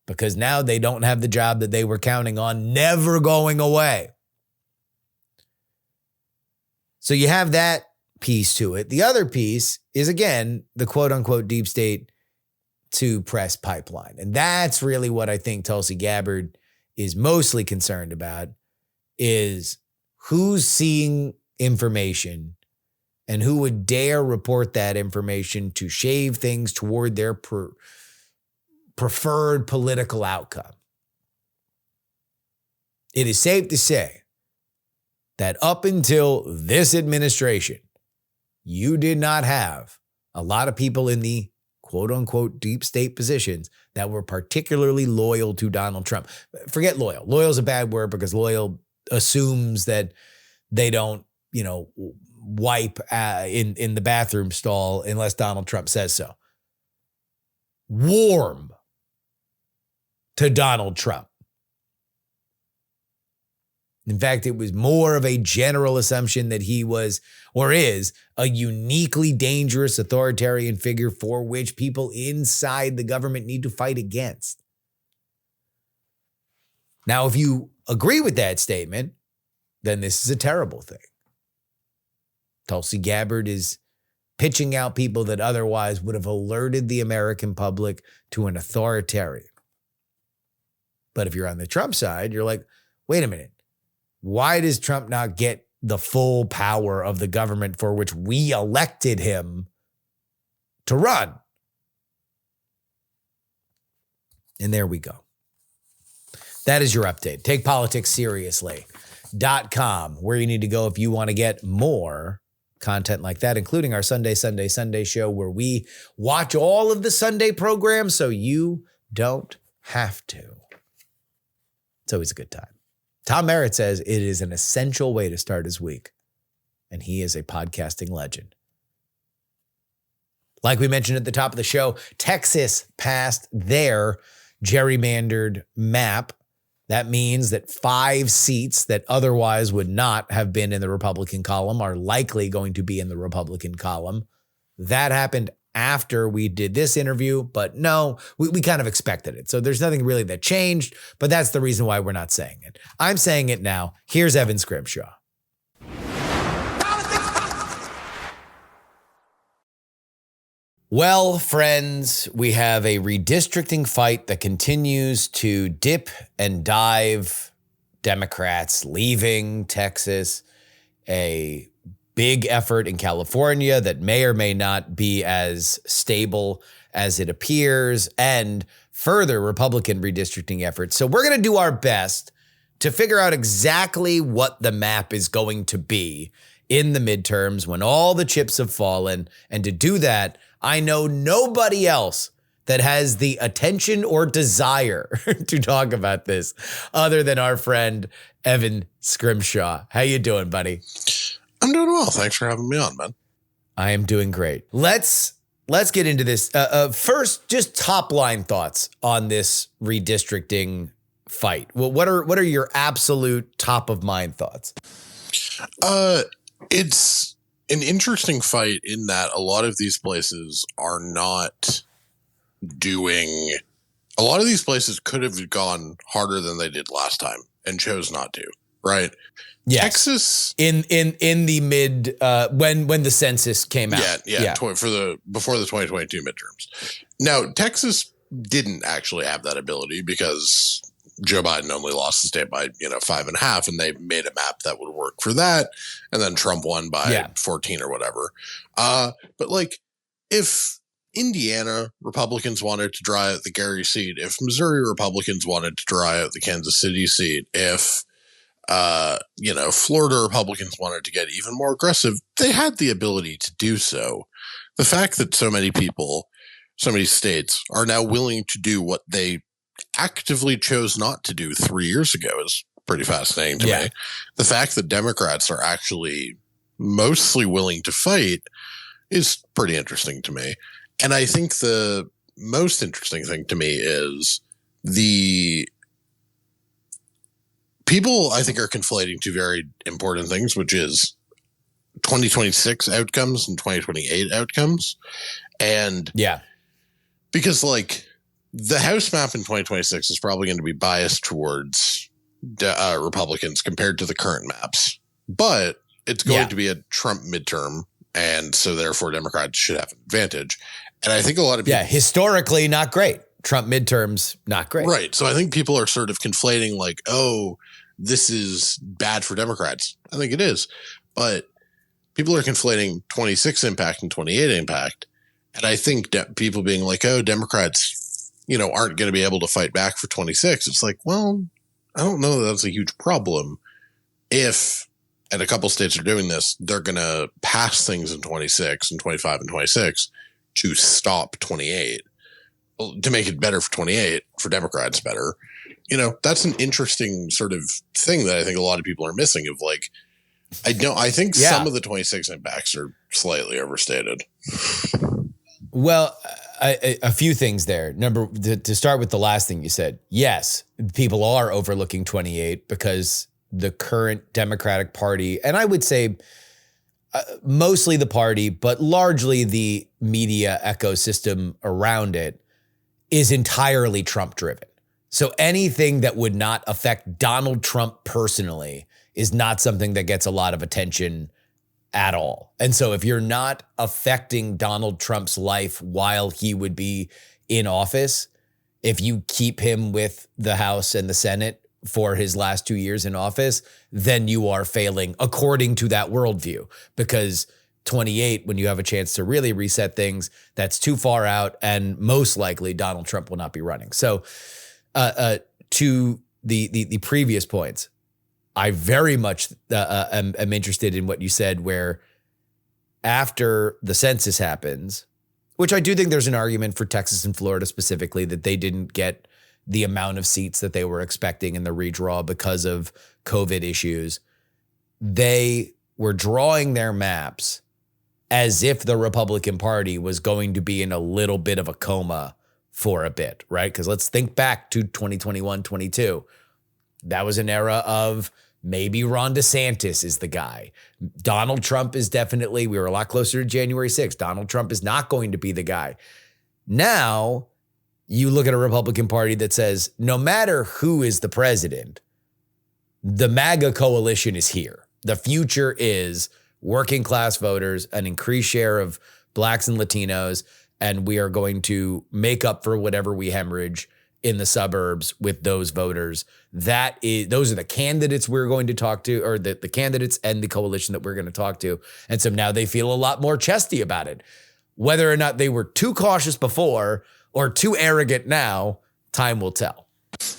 because now they don't have the job that they were counting on never going away. So you have that piece to it. The other piece is, again, the quote unquote deep state to press pipeline. And that's really what I think Tulsi Gabbard is mostly concerned about, is who's seeing information and who would dare report that information to shave things toward their preferred political outcome. It is safe to say that up until this administration, you did not have a lot of people in the quote unquote deep state positions that were particularly loyal to Donald Trump. Forget loyal. Loyal is a bad word because loyal assumes that they don't, wipe in the bathroom stall unless Donald Trump says so. Warm to Donald Trump. In fact, it was more of a general assumption that he was or is a uniquely dangerous authoritarian figure for which people inside the government need to fight against. Now, if you agree with that statement, then this is a terrible thing. Tulsi Gabbard is pitching out people that otherwise would have alerted the American public to an authoritarian. But if you're on the Trump side, you're like, wait a minute. Why does Trump not get the full power of the government for which we elected him to run? And there we go. That is your update. TakePoliticsSeriously.com, where you need to go if you want to get more content like that, including our Sunday show, where we watch all of the Sunday programs so you don't have to. It's always a good time. Tom Merritt says it is an essential way to start his week, and he is a podcasting legend. Like we mentioned at the top of the show, Texas passed their gerrymandered map. That means that 5 seats that otherwise would not have been in the Republican column are likely going to be in the Republican column. That happened after we did this interview, but no, we kind of expected it. So there's nothing really that changed, but that's the reason why we're not saying it. I'm saying it now. Here's Evan Scrimshaw. Well, friends, we have a redistricting fight that continues to dip and dive. Democrats leaving Texas, a big effort in California that may or may not be as stable as it appears, and further Republican redistricting efforts. So we're going to do our best to figure out exactly what the map is going to be in the midterms when all the chips have fallen. And to do that, I know nobody else that has the attention or desire to talk about this other than our friend Evan Scrimshaw. How you doing, buddy? I'm doing well. Thanks for having me on, man. I am doing great. Let's get into this. First, just top line thoughts on this redistricting fight. Well, what are your absolute top of mind thoughts? It's an interesting fight in that a lot of these places are not doing. A lot of these places could have gone harder than they did last time and chose not to. Right. Yes. Texas in the mid when the census came out. Yeah. Before the 2022 midterms. Now, Texas didn't actually have that ability because Joe Biden only lost the state by 5.5, and they made a map that would work for that, and then Trump won by 14 or whatever. But like, if Indiana Republicans wanted to dry out the Gary seat, if Missouri Republicans wanted to dry out the Kansas City seat, if Florida Republicans wanted to get even more aggressive, they had the ability to do so. The fact that so many people, so many states are now willing to do what they actively chose not to do 3 years ago is pretty fascinating to me. The fact that Democrats are actually mostly willing to fight is pretty interesting to me. And I think the most interesting thing to me is the people, I think, are conflating two very important things, which is 2026 outcomes and 2028 outcomes. And because like the House map in 2026 is probably going to be biased towards Republicans compared to the current maps, but it's going to be a Trump midterm. And so therefore Democrats should have an advantage. And I think a lot of people, historically not great. Trump midterms, not great. Right. So I think people are sort of conflating like, oh, this is bad for Democrats. I think it is. But people are conflating 26 impact and 28 impact. And I think people being like, oh, Democrats, aren't going to be able to fight back for 26. It's like, well, I don't know that that's a huge problem. If, and a couple states are doing this, they're going to pass things in 26 and 25 and 26 to stop 28. To make it better for 28, for Democrats better. That's an interesting sort of thing that I think a lot of people are missing of like, I think some of the 26 impacts are slightly overstated. Well, a few things there. To start with the last thing you said. Yes, people are overlooking 28 because the current Democratic Party, and I would say mostly the party, but largely the media ecosystem around it, is entirely Trump driven. So anything that would not affect Donald Trump personally is not something that gets a lot of attention at all. And so if you're not affecting Donald Trump's life while he would be in office, if you keep him with the House and the Senate for his last 2 years in office, then you are failing according to that worldview. Because 28, when you have a chance to really reset things, that's too far out, and most likely Donald Trump will not be running. So to the previous points, I very much am interested in what you said, where after the census happens, which I do think there's an argument for Texas and Florida specifically, that they didn't get the amount of seats that they were expecting in the redraw because of COVID issues. They were drawing their maps as if the Republican Party was going to be in a little bit of a coma for a bit, right? Because let's think back to 2021, 22. That was an era of maybe Ron DeSantis is the guy. Donald Trump is definitely, we were a lot closer to January 6th. Donald Trump is not going to be the guy. Now, you look at a Republican Party that says, no matter who is the president, the MAGA coalition is here. The future is working class voters, an increased share of blacks and Latinos, and we are going to make up for whatever we hemorrhage in the suburbs with those voters. Those are the candidates we're going to talk to, or the candidates and the coalition that we're going to talk to. And so now they feel a lot more chesty about it. Whether or not they were too cautious before or too arrogant now, time will tell.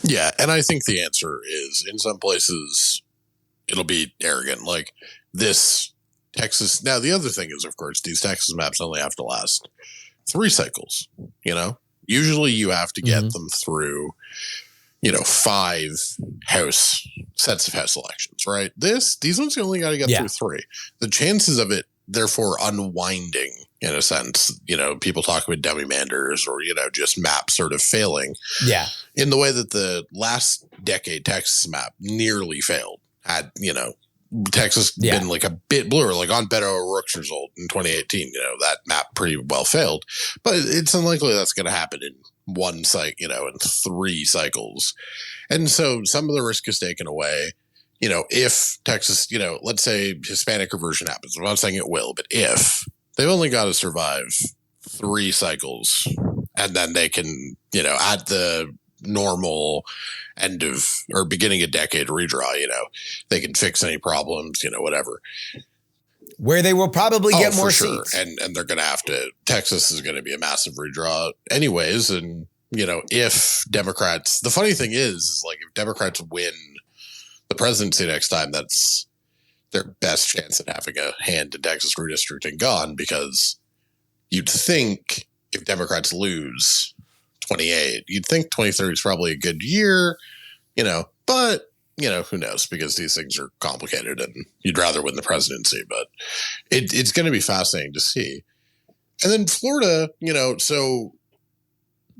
Yeah, and I think the answer is, in some places, it'll be arrogant. Like this Texas. Now, the other thing is, of course, these Texas maps only have to last 3 cycles, Usually you have to get them through, 5 sets of House elections, right? These ones you only got to get through 3. The chances of it, therefore, unwinding, in a sense, people talk about demanders or, just maps sort of failing. Yeah. In the way that the last decade Texas map nearly failed, had, Texas been like a bit bluer, like on Beto O'Rourke's result in 2018, that map pretty well failed, but it's unlikely that's going to happen in one cycle, in 3 cycles. And so some of the risk is taken away. If Texas, let's say Hispanic conversion happens, I'm not saying it will, but if they've only got to survive 3 cycles and then they can, at the normal end of or beginning a decade redraw, they can fix any problems, whatever. Where they will probably get more seats. And they're going to have to, Texas is going to be a massive redraw anyways. And, if Democrats, the funny thing is like if Democrats win the presidency next time, that's their best chance at having a hand in Texas redistricting gone, because you'd think if Democrats lose 28, you'd think 2030 is probably a good year, but, who knows, because these things are complicated and you'd rather win the presidency, but it's going to be fascinating to see. And then Florida, so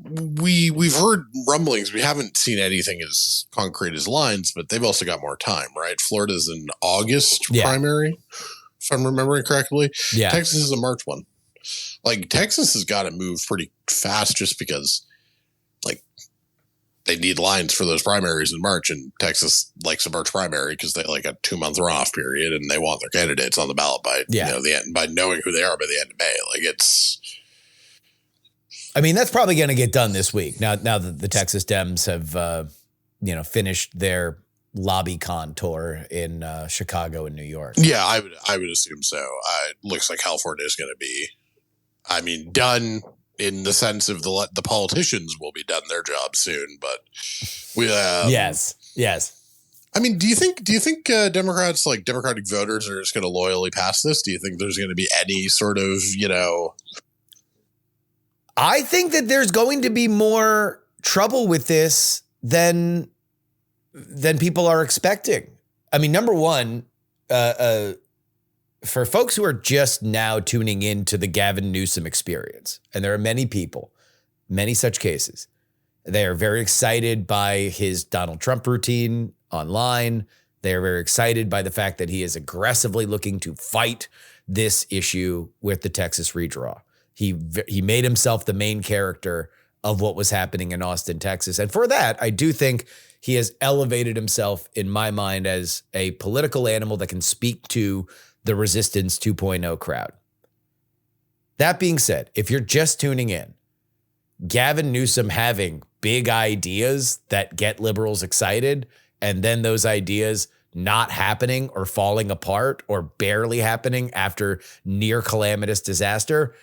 we've heard rumblings. We haven't seen anything as concrete as lines, but they've also got more time, right? Florida's an August primary, if I'm remembering correctly. Yeah. Texas is a March one. Like Texas has got to move pretty fast just because they need lines for those primaries in March, and Texas likes a March primary because they like a 2-month runoff period and they want their candidates on the ballot by the end, by knowing who they are by the end of May. That's probably going to get done this week. Now that the Texas Dems have, finished their lobby con tour in Chicago and New York. Yeah, I would assume so. It looks like California is going to be, done in the sense of the politicians will be done their job soon, but we yes. Do you think Democrats, like Democratic voters, are just going to loyally pass this? Do you think there's going to be any sort of I think that there's going to be more trouble with this than people are expecting. Number one, for folks who are just now tuning in to the Gavin Newsom experience, and there are many people, many such cases, they are very excited by his Donald Trump routine online. They are very excited by the fact that he is aggressively looking to fight this issue with the Texas redraw. He made himself the main character of what was happening in Austin, Texas. And for that, I do think he has elevated himself in my mind as a political animal that can speak to the Resistance 2.0 crowd. That being said, if you're just tuning in, Gavin Newsom having big ideas that get liberals excited, and then those ideas not happening or falling apart or barely happening after near calamitous disaster,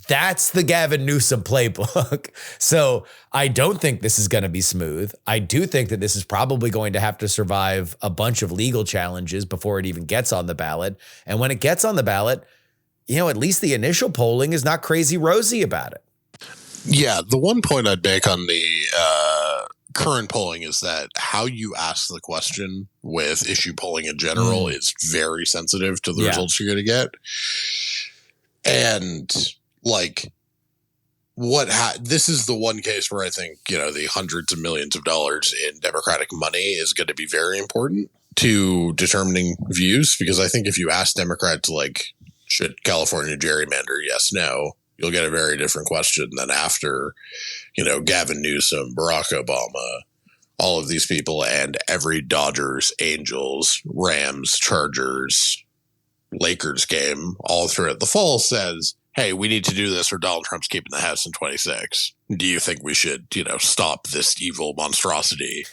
that's the Gavin Newsom playbook. So I don't think this is going to be smooth. I do think that this is probably going to have to survive a bunch of legal challenges before it even gets on the ballot. And when it gets on the ballot, at least the initial polling is not crazy rosy about it. Yeah, the one point I'd make on the current polling is that how you ask the question with issue polling in general is very sensitive to the results you're going to get. And this is the one case where I think, the hundreds of millions of dollars in Democratic money is going to be very important to determining views, because I think if you ask Democrats, should California gerrymander? Yes, no. You'll get a very different question than after, Gavin Newsom, Barack Obama, all of these people, and every Dodgers, Angels, Rams, Chargers, Lakers game all throughout the fall says, hey, we need to do this or Donald Trump's keeping the House in 26. Do you think we should, stop this evil monstrosity?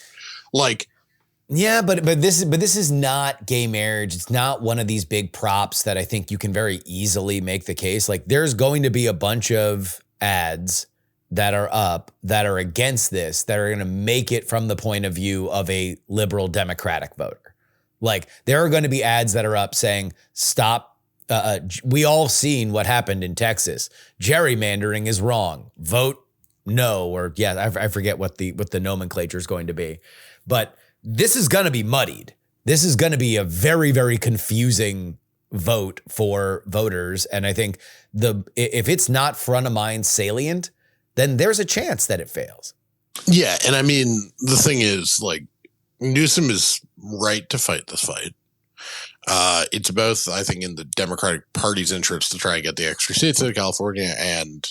Yeah, but this is not gay marriage. It's not one of these big props that I think you can very easily make the case. There's going to be a bunch of ads that are up that are against this, that are going to make it from the point of view of a liberal Democratic voter. There are going to be ads that are up saying, stop. We all seen what happened in Texas. Gerrymandering is wrong. Vote no, or I forget what the nomenclature is going to be. But this is going to be muddied. This is going to be a very, very confusing vote for voters. And I think if it's not front of mind salient, then there's a chance that it fails. Yeah. And I mean, the thing is, Newsom is right to fight this fight. It's both, I think, in the Democratic Party's interest to try and get the extra seats in California and,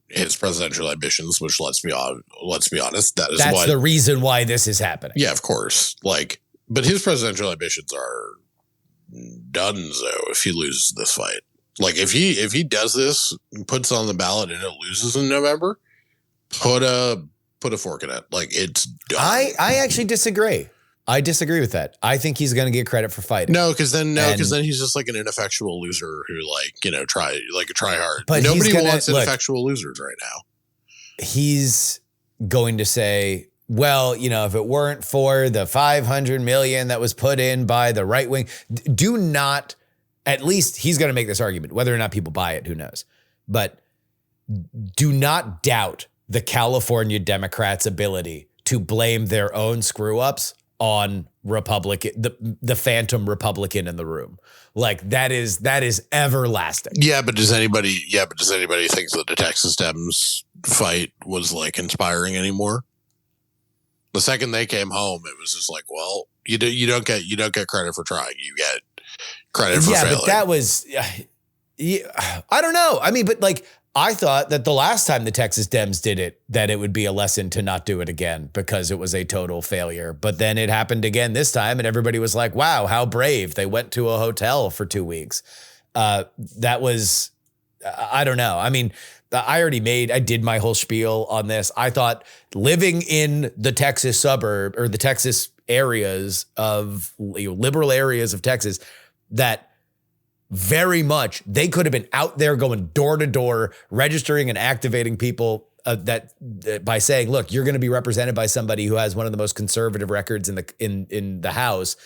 his presidential ambitions, which let's be honest, that's the reason why this is happening. Yeah, of course. But his presidential ambitions are donezo if he loses this fight. If he does this, puts it on the ballot and it loses in November, put a fork in it. It's done. I actually disagree. I disagree with that. I think he's going to get credit for fighting. No, because then he's just an ineffectual loser who try hard. But nobody wants ineffectual losers right now. He's going to say, well, if it weren't for the $500 million that was put in by the right wing, at least he's going to make this argument. Whether or not people buy it, who knows? But do not doubt the California Democrats' ability to blame their own screw ups on Republican, the phantom Republican in the room. That is everlasting. Yeah, but does anybody think that the Texas Dems fight was inspiring anymore? The second they came home, it was just well, you don't get credit for trying. You get credit for failing. But that was I don't know. I mean, but I thought that the last time the Texas Dems did it, that it would be a lesson to not do it again because it was a total failure. But then it happened again this time and everybody was like, wow, how brave. They went to a hotel for 2 weeks. That was, I don't know. I mean, I did my whole spiel on this. I thought living in the Texas suburb or the Texas areas of liberal areas of Texas, that very much they could have been out there going door to door, registering and activating people by saying, look, you're going to be represented by somebody who has one of the most conservative records in the House.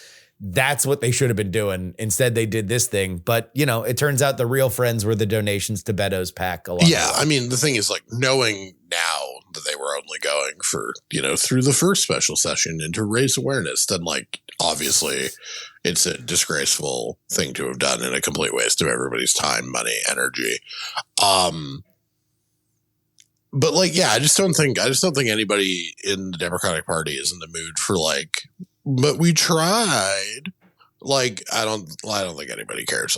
That's what they should have been doing. Instead, they did this thing. But, it turns out the real friends were the donations to Beto's PAC. Yeah. I mean, the thing is knowing now that they were only going for, through the first special session and to raise awareness, then obviously it's a disgraceful thing to have done and a complete waste of everybody's time, money, energy. But I just don't think anybody in the Democratic Party is in the mood for but we tried. Like, I don't think anybody cares.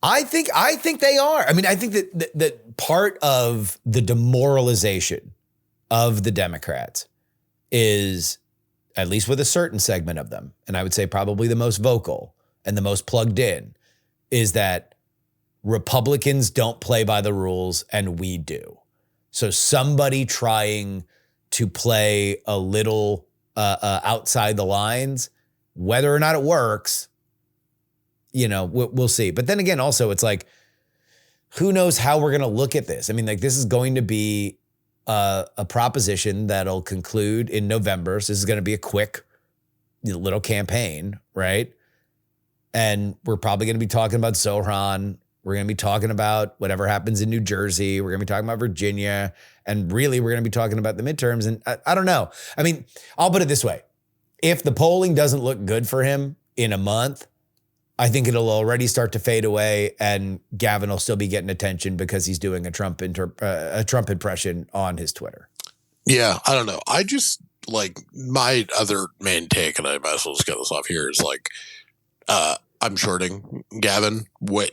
I think they are. I mean, I think that part of the demoralization of the Democrats is, at least with a certain segment of them, and I would say probably the most vocal and the most plugged in, is that Republicans don't play by the rules and we do. So somebody trying to play a little outside the lines, whether or not it works, we'll see. But then again, also, it's like, who knows how we're going to look at this? I mean, like, this is going to be a proposition that'll conclude in November. So this is going to be a quick little campaign, right? And we're probably going to be talking about Zohran. We're going to be talking about whatever happens in New Jersey. We're going to be talking about Virginia. And really, we're going to be talking about the midterms. And I don't know. I mean, I'll put it this way. If the polling doesn't look good for him in a month, I think it'll already start to fade away, and Gavin will still be getting attention because he's doing a Trump impression on his Twitter. Yeah, I don't know. I just, like, my other main take, and I might as well just get this off here, is like, I'm shorting Gavin.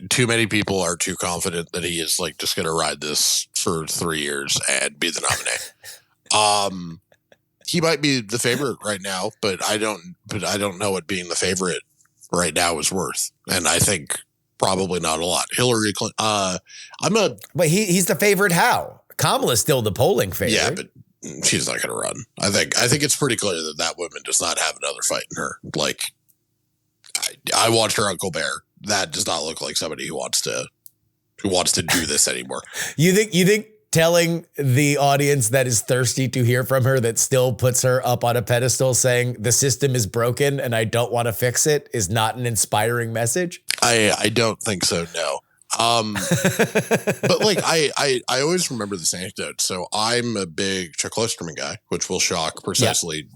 Too many people are too confident that he is, like, just going to ride this for 3 years and be the nominee. He might be the favorite right now, but I don't know what being the favorite right now is worth. And I think probably not a lot. Hillary Clinton, But he's the favorite how? Kamala's still the polling favorite. Yeah, but she's not going to run. I think it's pretty clear that woman does not have another fight in her. Like, I watched her Uncle Bear. That does not look like somebody who wants to do this anymore. You think telling the audience that is thirsty to hear from her, that still puts her up on a pedestal saying the system is broken and I don't want to fix it, is not an inspiring message? I don't think so, no. But like I always remember this anecdote. So I'm a big Chuck Klosterman guy, which will shock precisely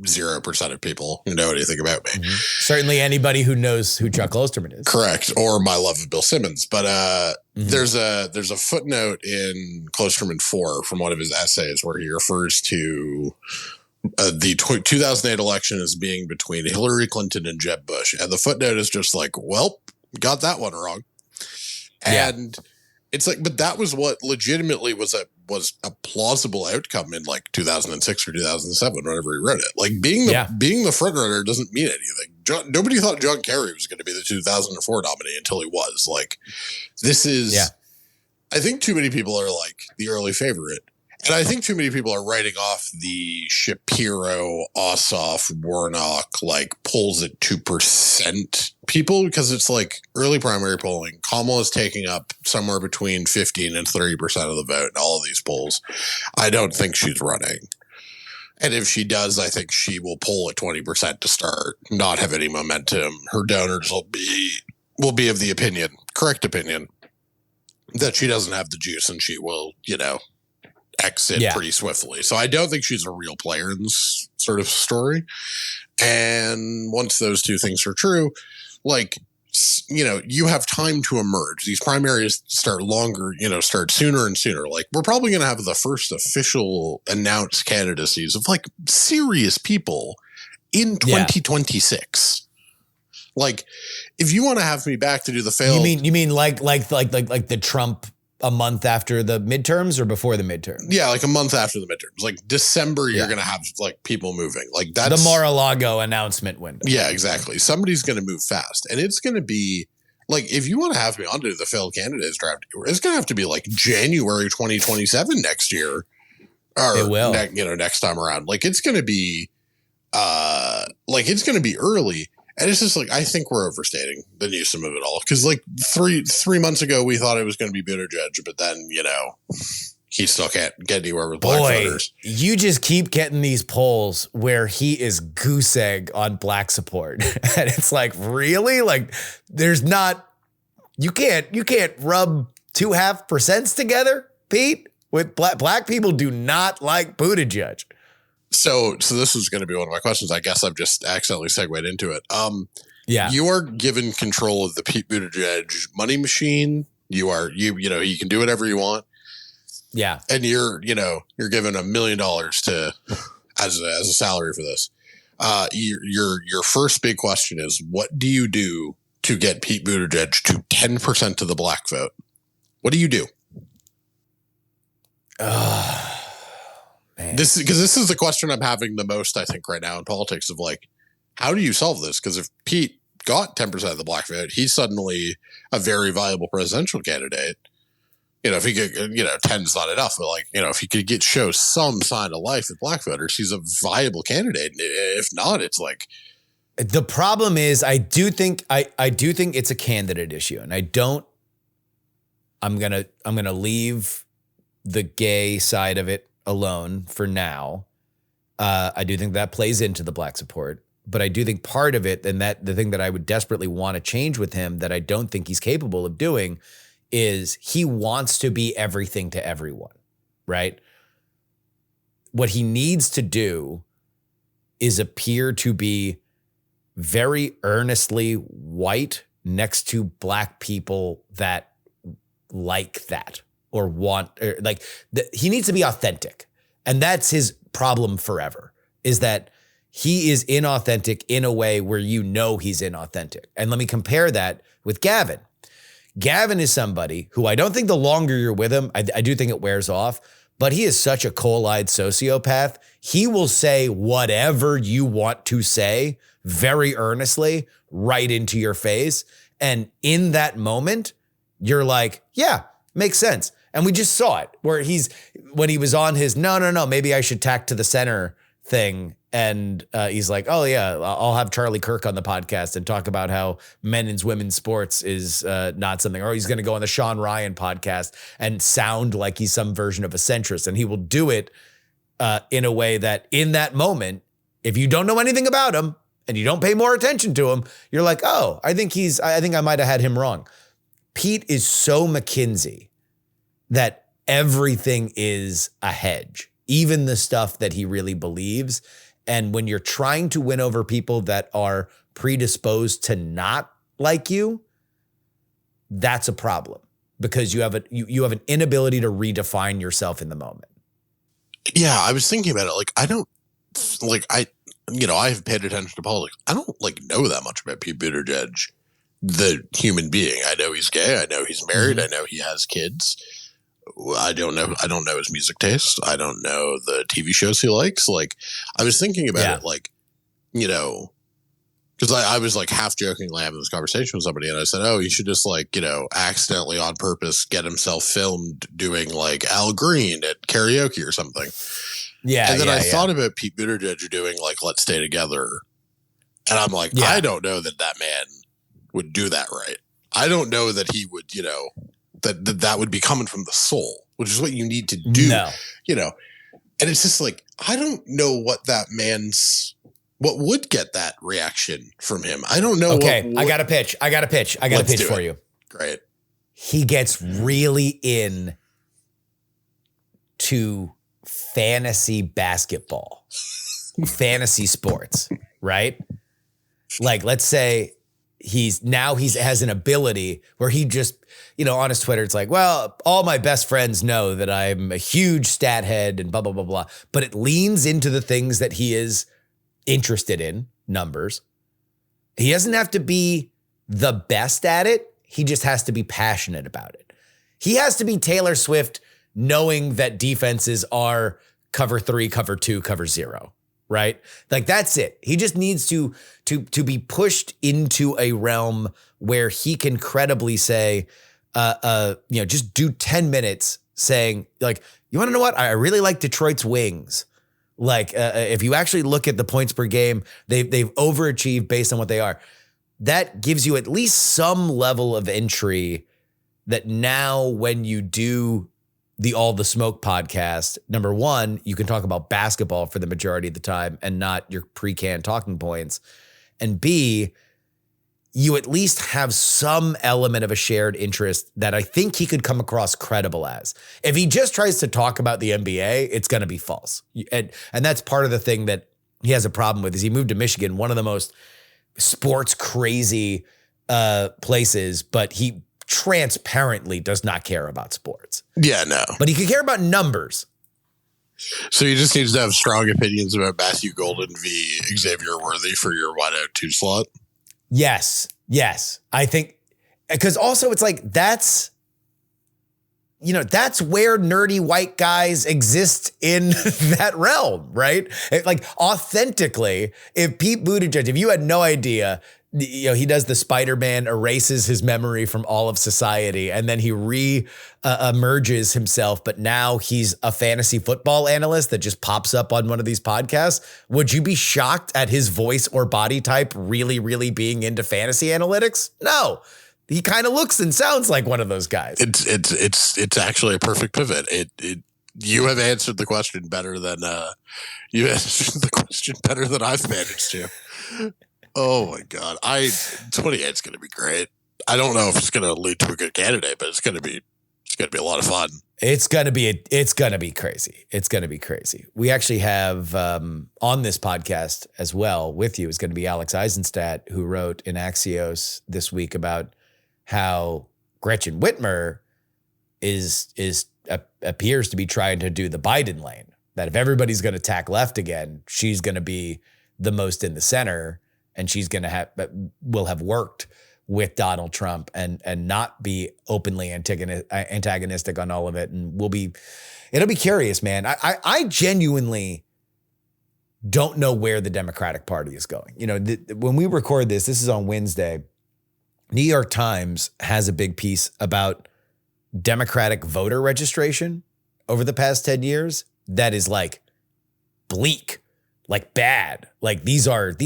0% of people who know anything about me. Mm-hmm. Certainly anybody who knows who Chuck Klosterman is. Correct. Or my love of Bill Simmons. But there's a footnote in Klosterman 4 from one of his essays where he refers to the 2008 election as being between Hillary Clinton and Jeb Bush. And the footnote is just like, well, got that one wrong. And it's like, but that was what legitimately was a plausible outcome in like 2006 or 2007, whenever he wrote it. Like being the front runner doesn't mean anything. Nobody thought John Kerry was going to be the 2004 nominee until he was. Like, this is, I think too many people are like the early favorite. And I think too many people are writing off the Shapiro, Ossoff, Warnock, like polls at 2% people, because it's like early primary polling. Kamala is taking up somewhere between 15 and 30% of the vote in all of these polls. I don't think she's running. And if she does, I think she will poll at 20% to start, not have any momentum. Her donors will be of the correct opinion, that she doesn't have the juice and she will, exit pretty swiftly. So I don't think she's a real player in this sort of story. And once those two things are true, like, you have time to emerge. These primaries start sooner and sooner. Like, we're probably going to have the first official announced candidacies of like serious people in 2026. Like, if you want to have me back to do the failed, you mean like the Trump a month after the midterms or before the midterms? Yeah, like a month after the midterms. Like December, you're going to have like people moving. Like that's the Mar-a-Lago announcement window. Yeah, exactly. Somebody's going to move fast. And it's going to be like, if you want to have me onto the failed candidates draft, it's going to have to be like January 2027 next year. Or it will. Next time around. Like it's going to be early. And it's just like, I think we're overstating the Newsom of it all. Because like three months ago, we thought it was going to be Buttigieg, but then, he still can't get anywhere with black voters. You just keep getting these polls where he is goose egg on black support. And it's like, really? Like, there's not, you can't rub 2.5% together, Pete? With black people do not like Buttigieg. So this is going to be one of my questions. I guess I've just accidentally segued into it. You are given control of the Pete Buttigieg money machine. You can do whatever you want. Yeah. And you're given $1 million as a salary for this. Your first big question is, what do you do to get Pete Buttigieg to 10% of the black vote? What do you do? Man. This is the question I'm having the most, I think, right now in politics of like, how do you solve this? Because if Pete got 10% of the black vote, he's suddenly a very viable presidential candidate. You know, if he could, 10 is not enough, but like, if he could show some sign of life with black voters, he's a viable candidate. If not, it's like, the problem is, I do think it's a candidate issue, and I'm gonna leave the gay side of it alone for now. I do think that plays into the black support, but I do think part of it, and that the thing that I would desperately want to change with him that I don't think he's capable of doing, is he wants to be everything to everyone, right? What he needs to do is appear to be very earnestly white next to black people that like that or want, or like he needs to be authentic. And that's his problem forever, is that he is inauthentic in a way where he's inauthentic. And let me compare that with Gavin. Gavin is somebody who I don't think the longer you're with him, I do think it wears off, but he is such a coal-eyed sociopath. He will say whatever you want to say very earnestly right into your face. And in that moment, you're like, yeah, makes sense. And we just saw it where when he was on his, no, maybe I should tack to the center thing. And he's like, oh yeah, I'll have Charlie Kirk on the podcast and talk about how men's women's sports is not something, or he's going to go on the Sean Ryan podcast and sound like he's some version of a centrist. And he will do it in a way that in that moment, if you don't know anything about him and you don't pay more attention to him, you're like, oh, I think I might have had him wrong. Pete is so McKinsey that everything is a hedge, even the stuff that he really believes. And when you're trying to win over people that are predisposed to not like you, that's a problem, because you have an inability to redefine yourself in the moment. Yeah, I was thinking about it. Like, I've paid attention to politics. I don't know that much about Pete Buttigieg, the human being. I know he's gay. I know he's married. Mm-hmm. I know he has kids. I don't know his music taste. I don't know the TV shows he likes. Like, I was thinking about it, because I was like half jokingly having this conversation with somebody, and I said, oh, he should just accidentally on purpose get himself filmed doing like Al Green at karaoke or something. Yeah. And then I thought about Pete Buttigieg doing like Let's Stay Together. And I'm like, I don't know that man would do that right. I don't know that he would, that would be coming from the soul, which is what you need to do, and it's just like, I don't know what would get that reaction from him. I don't know. Okay. I got a pitch for you. Great. He gets really in to fantasy basketball, fantasy sports, right? Like, let's say he has an ability where he just, on his Twitter, it's like, well, all my best friends know that I'm a huge stat head and blah, blah, blah, blah. But it leans into the things that he is interested in, numbers. He doesn't have to be the best at it. He just has to be passionate about it. He has to be Taylor Swift, knowing that defenses are cover 3, cover 2, cover 0. Right? Like, that's it. He just needs to be pushed into a realm where he can credibly say, just do 10 minutes saying, like, you want to know what? I really like Detroit's wings. Like, if you actually look at the points per game, they've overachieved based on what they are. That gives you at least some level of entry that now when you do the All the Smoke podcast, number one, you can talk about basketball for the majority of the time and not your pre-canned talking points. And B, you at least have some element of a shared interest that I think he could come across credible as. If he just tries to talk about the NBA, it's going to be false. And that's part of the thing that he has a problem with, is he moved to Michigan, one of the most sports crazy places, but he transparently does not care about sports. Yeah, no. But he could care about numbers. So you just need to have strong opinions about Matthew Golden v. Xavier Worthy for your wideout 2 slot. Yes. I think, because also it's like, that's where nerdy white guys exist in that realm, right? Like, authentically, if Pete Buttigieg, if you had no idea, he does the Spider-Man, erases his memory from all of society, and then he emerges himself, but now he's a fantasy football analyst that just pops up on one of these podcasts. Would you be shocked at his voice or body type really, really being into fantasy analytics? No. He kind of looks and sounds like one of those guys. It's actually a perfect pivot. You have answered the question better than I've managed to. Oh my God. 28 is going to be great. I don't know if it's going to lead to a good candidate, but it's going to be a lot of fun. It's going to be crazy. It's going to be crazy. We actually have on this podcast as well with you is going to be Alex Isenstadt, who wrote in Axios this week about how Gretchen Whitmer appears to be trying to do the Biden lane, that if everybody's going to tack left again, she's going to be the most in the center, and she's going to will have worked with Donald Trump and not be openly antagonistic on all of it. And it'll be curious, man. I genuinely don't know where the Democratic Party is going. When we record this is on Wednesday. New York Times has a big piece about Democratic voter registration over the past 10 years. That is like bleak, like bad. Like these are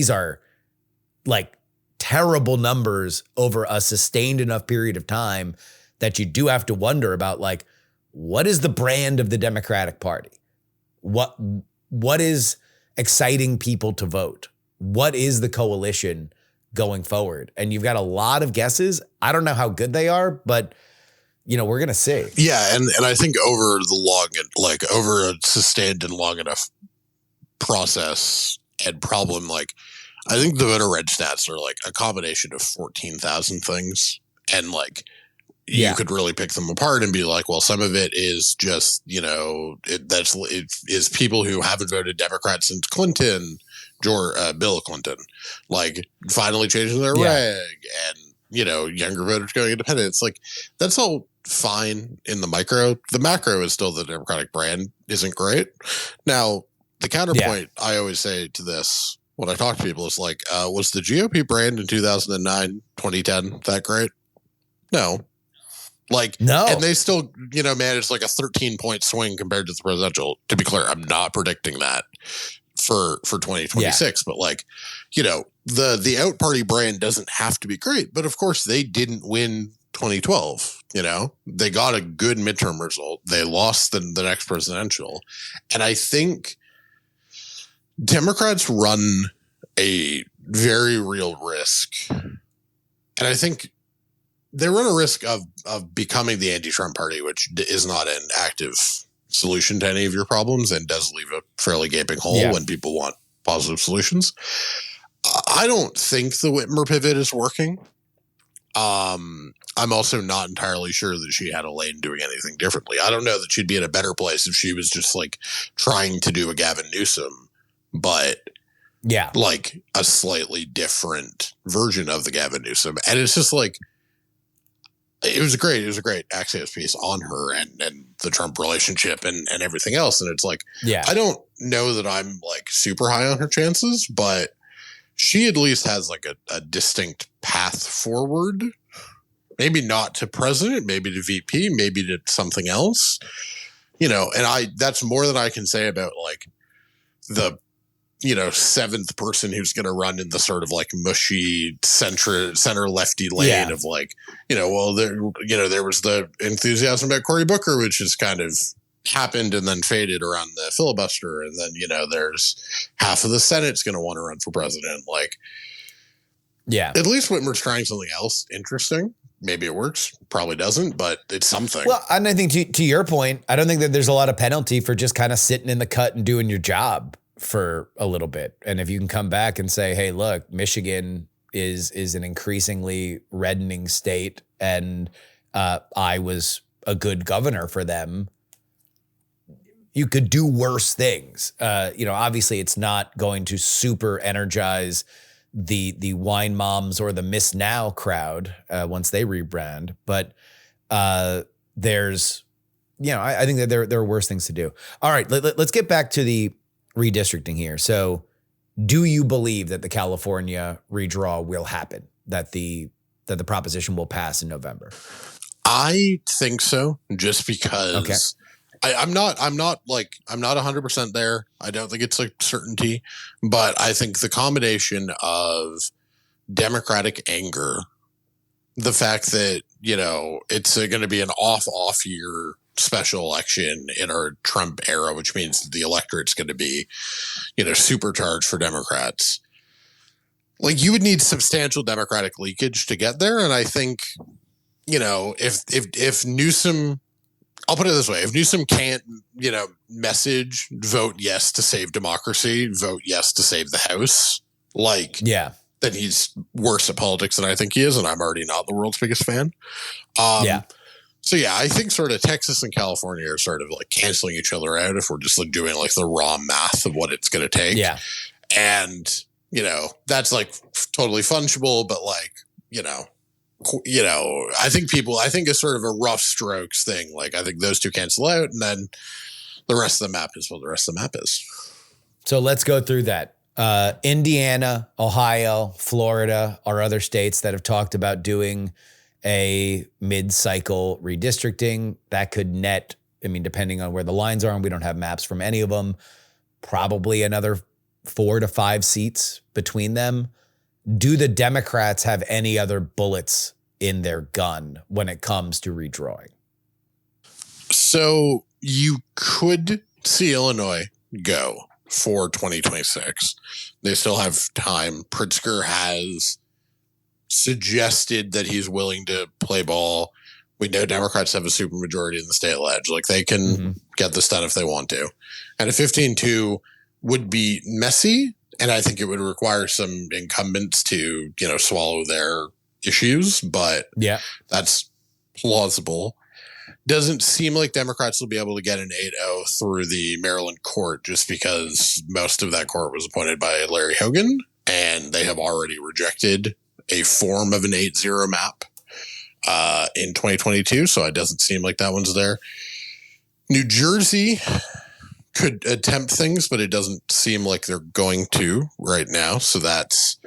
like terrible numbers over a sustained enough period of time that you do have to wonder about, like, what is the brand of the Democratic Party? What is exciting people to vote? What is the coalition going forward? And you've got a lot of guesses. I don't know how good they are, but we're going to see. Yeah. And I think over a sustained and long enough process and problem, like, I think the voter reg stats are like a combination of 14,000 things. And like, you could really pick them apart and be like, well, some of it is just, it is people who haven't voted Democrat since Clinton, Bill Clinton, like finally changing their reg, and younger voters going independent. It's like, that's all fine in the micro. The macro is still the Democratic brand isn't great. Now, the counterpoint I always say to this when I talk to people is like, was the GOP brand in 2009, 2010 that great? No. No. And they still, managed like a 13-point swing compared to the presidential. To be clear, I'm not predicting that for 2026, but like, the out party brand doesn't have to be great, but of course they didn't win 2012. They got a good midterm result. They lost the next presidential. And I think Democrats run a very real risk. And I think they run a risk of becoming the anti-Trump party, which is not an active solution to any of your problems and does leave a fairly gaping hole when people want positive solutions. I don't think the Whitmer pivot is working. I'm also not entirely sure that she had a lane doing anything differently. I don't know that she'd be in a better place if she was just like trying to do a Gavin Newsom, but like a slightly different version of the Gavin Newsom. And it's just like, it was a great Axios piece on her and the Trump relationship and everything else. And it's like, I don't know that I'm like super high on her chances, but she at least has like a distinct path forward. Maybe not to president, maybe to VP, maybe to something else, and that's more than I can say about like the, seventh person who's going to run in the sort of like mushy center lefty lane of like, there was the enthusiasm about Cory Booker, which has kind of happened and then faded around the filibuster. And then, there's half of the Senate's going to want to run for president. Like, at least Whitmer's trying something else interesting. Maybe it works, probably doesn't, but it's something. Well, and I think to your point, I don't think that there's a lot of penalty for just kind of sitting in the cut and doing your job for a little bit. And if you can come back and say, hey, look, Michigan is an increasingly reddening state, and I was a good governor for them. You could do worse things. Obviously it's not going to super energize the wine moms or the Miss Now crowd once they rebrand. But there's, I think that there are worse things to do. All right, let's get back to the redistricting here. So do you believe that the California redraw will happen, that the proposition will pass in November? I think so, just because I'm not 100% there. I don't think it's a certainty, but I think the combination of Democratic anger, the fact that, it's going to be an off year special election in our Trump era, which means the electorate's going to be, supercharged for Democrats. Like, you would need substantial Democratic leakage to get there. And I think, if Newsom, I'll put it this way, if Newsom can't, message, vote yes to save democracy, vote yes to save the House, then he's worse at politics than I think he is. And I'm already not the world's biggest fan. So, I think sort of Texas and California are sort of like canceling each other out if we're just like doing like the raw math of what it's going to take. Yeah. And, that's like totally fungible, but like, I think it's sort of a rough strokes thing. Like, I think those two cancel out, and then the rest of the map is what the rest of the map is. So let's go through that. Indiana, Ohio, Florida are other states that have talked about doing a mid-cycle redistricting that could net, depending on where the lines are, and we don't have maps from any of them, probably another 4 to 5 seats between them. Do the Democrats have any other bullets in their gun when it comes to redrawing? So you could see Illinois go for 2026. They still have time. Pritzker has suggested that he's willing to play ball. We know Democrats have a supermajority in the state ledge. Like, they can get this done if they want to. And a 15-2 would be messy. And I think it would require some incumbents to, swallow their issues, but that's plausible. Doesn't seem like Democrats will be able to get an 8-0 through the Maryland court, just because most of that court was appointed by Larry Hogan, and they have already rejected a form of an 8-0 map in 2022. So it doesn't seem like that one's there. New Jersey could attempt things, but it doesn't seem like they're going to right now. So that's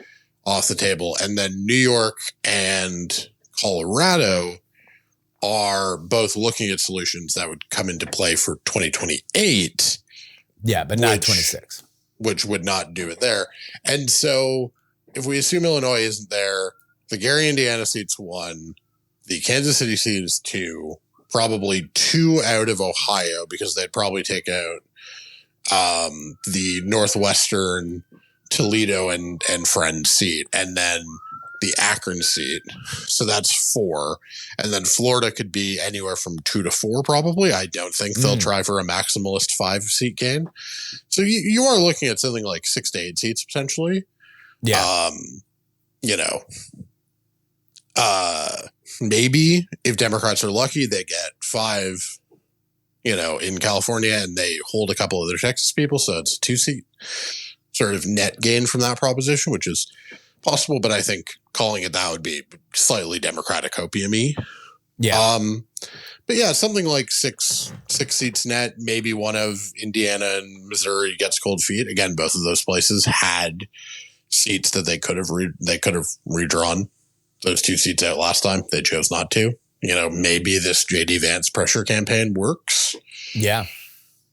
off the table. And then New York and Colorado are both looking at solutions that would come into play for 2028. Yeah, but not 26. Which would not do it there. And so if we assume Illinois isn't there, the Gary, Indiana seat's 1, the Kansas City seat is 2, probably 2 out of Ohio, because they'd probably take out the Northwestern, Toledo, and Friend seat, and then the Akron seat. So that's 4. And then Florida could be anywhere from 2 to 4, probably. I don't think they'll try for a maximalist 5-seat gain. So you are looking at something like 6 to 8 seats potentially. Yeah. Maybe if Democrats are lucky, they get 5, in California, and they hold a couple of their Texas people. So it's a 2-seat sort of net gain from that proposition, which is possible. But I think calling it that would be slightly Democratic opium-y. Yeah. But yeah, something like 6 seats net, maybe one of Indiana and Missouri gets cold feet. Again, both of those places had seats that they could have redrawn those 2 seats out last time. They chose not to. Maybe this JD Vance pressure campaign works. Yeah.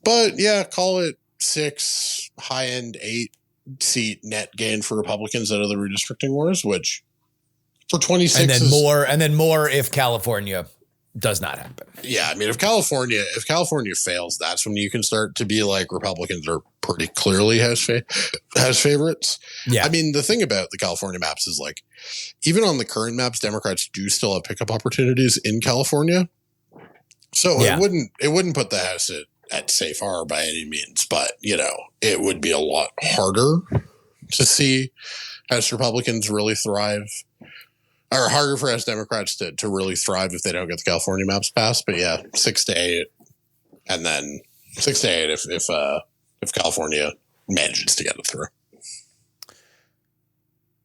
But yeah, call it 6, high end 8-seat net gain for Republicans out of the redistricting wars, which for 26 and then more if California does not happen. Yeah, if California fails, that's when you can start to be like, Republicans are pretty clearly House favorites. Yeah. The thing about the California maps is, like, even on the current maps, Democrats do still have pickup opportunities in California. So it wouldn't put the House at safe harbor by any means, but it would be a lot harder to see House Republicans really thrive, or harder for House Democrats to really thrive if they don't get the California maps passed. But yeah, 6 to 8, and then 6 to 8 if California manages to get it through.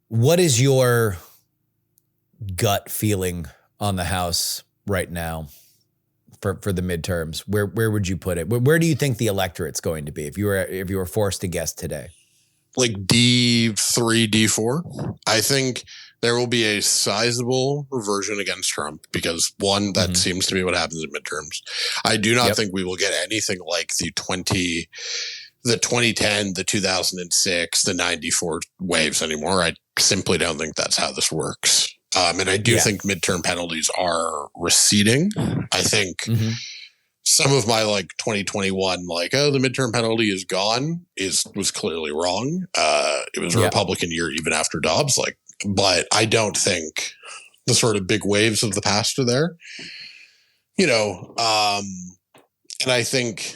What is your gut feeling on the House right now for the midterms? Where would you put it? Where do you think the electorate's going to be if you were forced to guess today? Like D3, D4. I think there will be a sizable reversion against Trump because, one, that seems to be what happens in midterms. I do not think we will get anything like the 2010, the 2006, the 94 waves anymore. I simply don't think that's how this works. And I do think midterm penalties are receding. I think some of my 2021, the midterm penalty is gone was clearly wrong. It was a Republican year even after Dobbs, but I don't think the sort of big waves of the past are there, and I think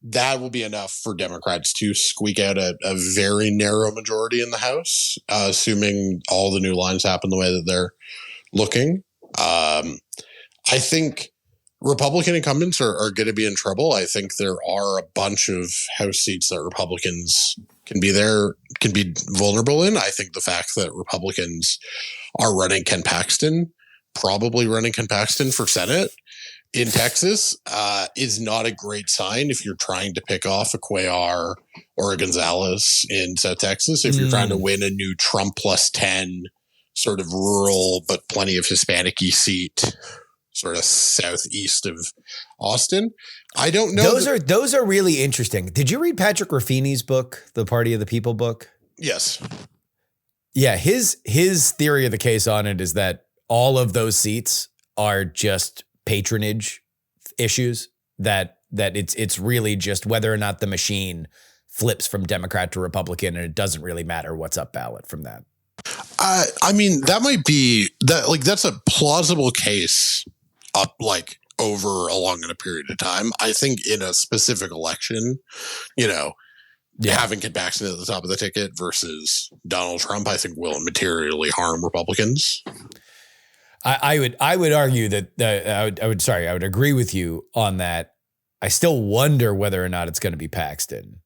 that will be enough for Democrats to squeak out a very narrow majority in the House, assuming all the new lines happen the way that they're looking. I think Republican incumbents are going to be in trouble. I think there are a bunch of House seats that Republicans can be vulnerable in. I think the fact that Republicans are probably running Ken Paxton for Senate in Texas, is not a great sign if you're trying to pick off a Cuellar or a Gonzalez in South Texas. If you're trying to win a new Trump plus 10 sort of rural but plenty of Hispanic-y seat, sort of southeast of Austin. I don't know. Those are really interesting. Did you read Patrick Ruffini's book, The Party of the People book? Yes. Yeah, his theory of the case on it is that all of those seats are just patronage issues, that it's really just whether or not the machine flips from Democrat to Republican, and it doesn't really matter what's up ballot from that. I mean, that might be that that's a plausible case up over a long period of time. I think in a specific election, having Ken Paxton at the top of the ticket versus Donald Trump, I think will materially harm Republicans. I would argue that I would agree with you on that. I still wonder whether or not it's going to be Paxton.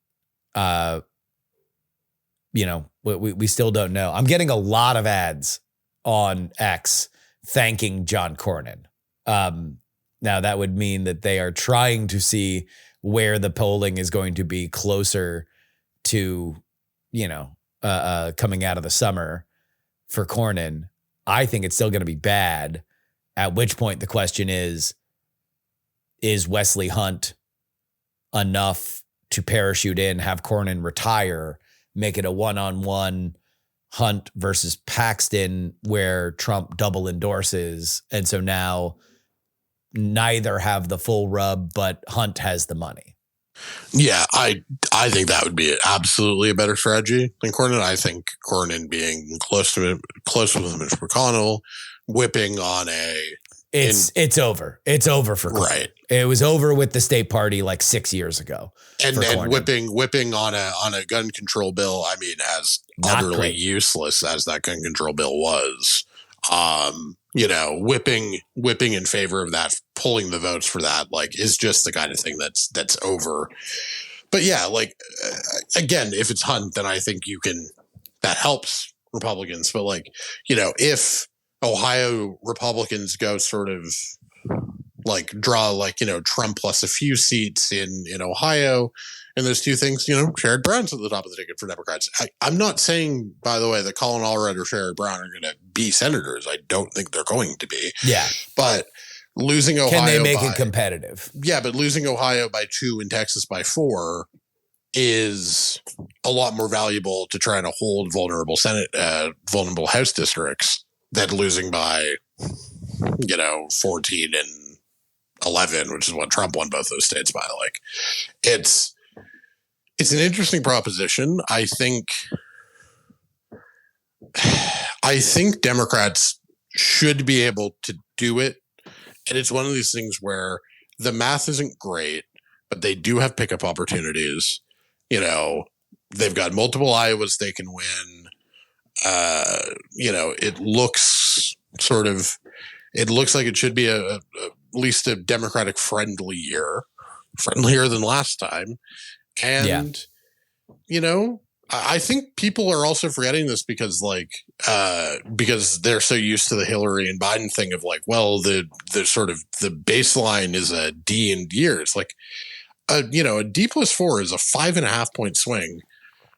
We still don't know. I'm getting a lot of ads on X thanking John Cornyn. Now that would mean that they are trying to see where the polling is going to be closer to, coming out of the summer for Cornyn. I think it's still going to be bad, at which point the question is Wesley Hunt enough to parachute in, have Cornyn retire, make it a one-on-one Hunt versus Paxton where Trump double endorses. And so now neither have the full rub, but Hunt has the money. Yeah, I think that would be absolutely a better strategy than Cornyn. I think Cornyn being close with Mitch McConnell, whipping on it's over. It's over for Cornyn. Right. It was over with the state party 6 years ago. And whipping on a gun control bill. I mean, as not utterly great. Useless as that gun control bill was, whipping in favor of that, pulling the votes for that, is just the kind of thing that's over. But yeah, again, if it's Hunt, then I think that helps Republicans. But if Ohio Republicans go sort of draw Trump plus a few seats in Ohio, and those two things, Sherrod Brown's at the top of the ticket for Democrats. I'm not saying, by the way, that Colin Allred or Sherrod Brown are going to be senators. I don't think they're going to be. Yeah. But losing Ohio, can they make it competitive? Yeah, but losing Ohio by 2 and Texas by 4 is a lot more valuable to trying to hold vulnerable vulnerable House districts than losing by 14 and 11, which is what Trump won both those states by. It's an interesting proposition. I think Democrats should be able to do it. And it's one of these things where the math isn't great, but they do have pickup opportunities. They've got multiple Iowas they can win. It looks like it should be at least a Democratic friendly year. friendlier than last time. And, I think people are also forgetting this because they're so used to the Hillary and Biden thing of like, well, the sort of the baseline is a D in years. Like, a D+4 is a 5.5 point swing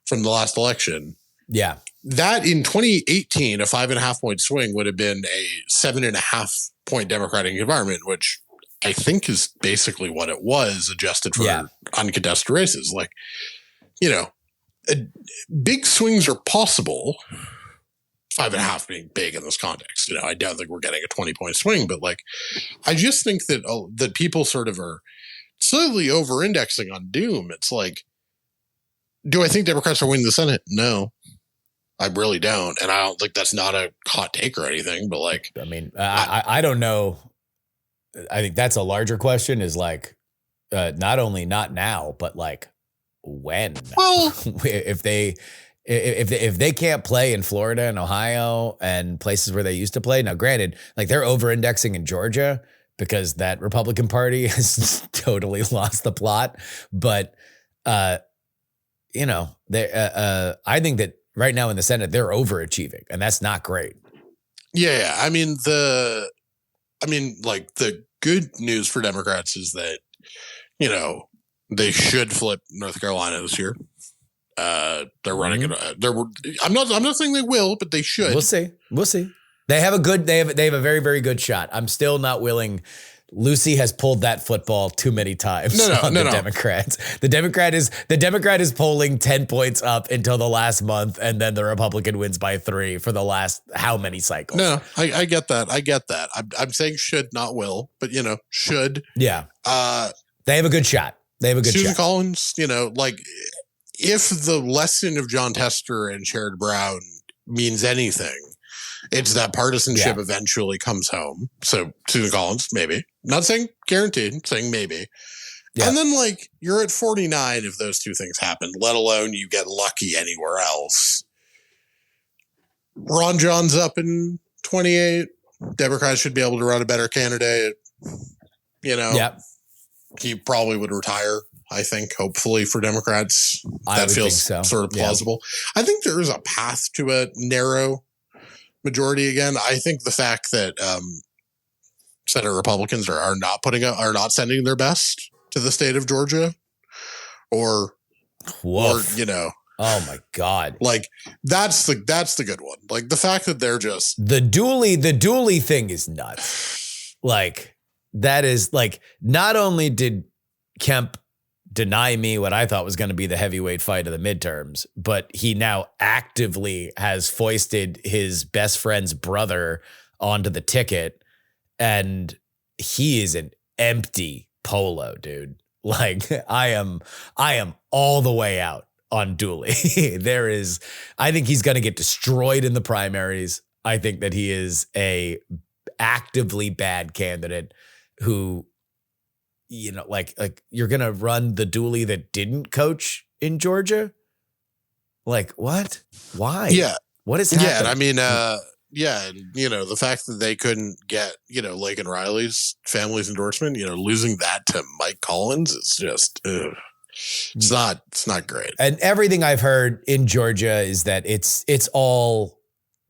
from the last election. Yeah. That in 2018, a 5.5 point swing would have been a 7.5 point Democratic environment, which I think is basically what it was, adjusted for uncontested races. Like, big swings are possible. 5.5 being big in this context. I don't think we're getting a 20 point swing, but like, I just think that people sort of are slightly over indexing on doom. It's like, do I think Democrats are winning the Senate? No, I really don't. And I don't think that's not a hot take or anything, but like, I mean, I don't know. I think that's a larger question is like, not only not now, but like when, well, if they can't play in Florida and Ohio and places where they used to play. Now, granted, like they're over indexing in Georgia because that Republican Party has totally lost the plot. But, I think that right now in the Senate, they're overachieving and that's not great. Yeah. I mean, the good news for Democrats is that, they should flip North Carolina this year. They're running it. I'm not saying they will, but they should. We'll see. They have a very, very good shot. I'm still not willing. Lucy has pulled that football too many times on the Democrats. The Democrat is polling 10 points up until the last month, and then the Republican wins by 3 for the last how many cycles? No, I get that. I'm saying should, not will, but should. Yeah. They have a good shot. Susan Collins, if the lesson of John Tester and Sherrod Brown means anything, it's that partisanship eventually comes home. So Susan Collins, maybe. Not saying guaranteed, saying maybe. Yeah. And then you're at 49 if those two things happen, let alone you get lucky anywhere else. Ron John's up in 28. Democrats should be able to run a better candidate. Yep. He probably would retire, I think, hopefully for Democrats. That feels sort of plausible. Yeah. I think there is a path to a narrow majority again. I think the fact that Senate Republicans are not sending their best to the state of Georgia or oh my God. That's the good one. The fact that they're just the dually thing is nuts. That is not only did Kemp deny me what I thought was going to be the heavyweight fight of the midterms, but he now actively has foisted his best friend's brother onto the ticket. And he is an empty polo, dude. I am all the way out on Dooley. I think he's going to get destroyed in the primaries. I think that he is a actively bad candidate who, you're going to run the Dooley that didn't coach in Georgia. What? Why? Yeah. What is happening? Yeah. And I mean, and the fact that they couldn't get, Lake and Riley's family's endorsement, losing that to Mike Collins is just, it's not great. And everything I've heard in Georgia is that it's all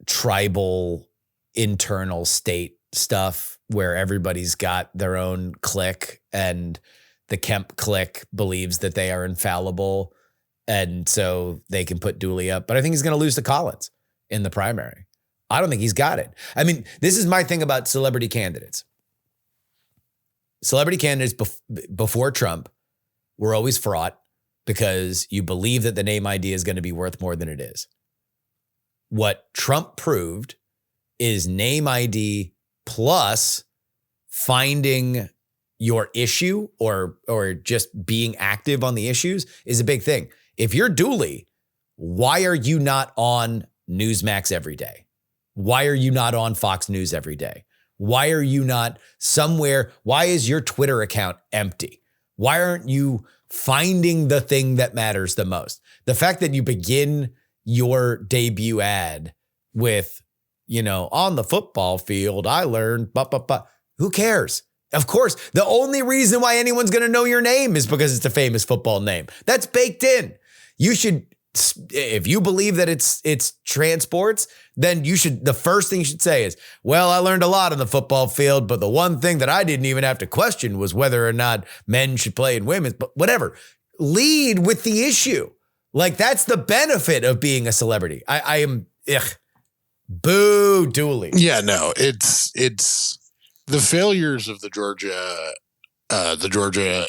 tribal, internal state stuff where everybody's got their own clique, and the Kemp clique believes that they are infallible. And so they can put Dooley up. But I think he's going to lose to Collins in the primary. I don't think he's got it. I mean, this is my thing about celebrity candidates. Celebrity candidates before Trump were always fraught because you believe that the name ID is going to be worth more than it is. What Trump proved is name ID plus finding your issue or just being active on the issues is a big thing. If you're Dooley, why are you not on Newsmax every day? Why are you not on Fox News every day? Why are you not somewhere? Why is your Twitter account empty? Why aren't you finding the thing that matters the most? The fact that you begin your debut ad with, on the football field, I learned, who cares? Of course, the only reason why anyone's going to know your name is because it's a famous football name. That's baked in. You should, if you believe that it's transports, then the first thing you should say is, well, I learned a lot on the football field, but the one thing that I didn't even have to question was whether or not men should play in women's, but whatever. Lead with the issue. Like, that's the benefit of being a celebrity. I am, boo Dooley. Yeah, no, it's the failures of the Georgia,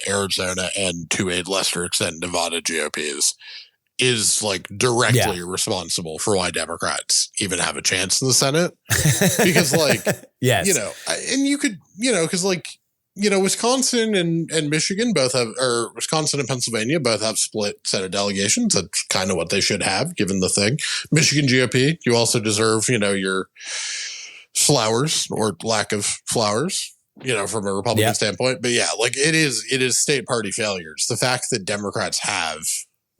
Arizona, and to a lesser extent Nevada GOPs is like directly responsible for why Democrats even have a chance in the Senate. Because like, yes, and you could, because like, Wisconsin and Michigan both have, or Wisconsin and Pennsylvania both have split Senate delegations. That's kind of what they should have, given the thing. Michigan GOP, you also deserve, your flowers or lack of flowers, from a Republican standpoint. But yeah, like it is state party failures. The fact that Democrats have,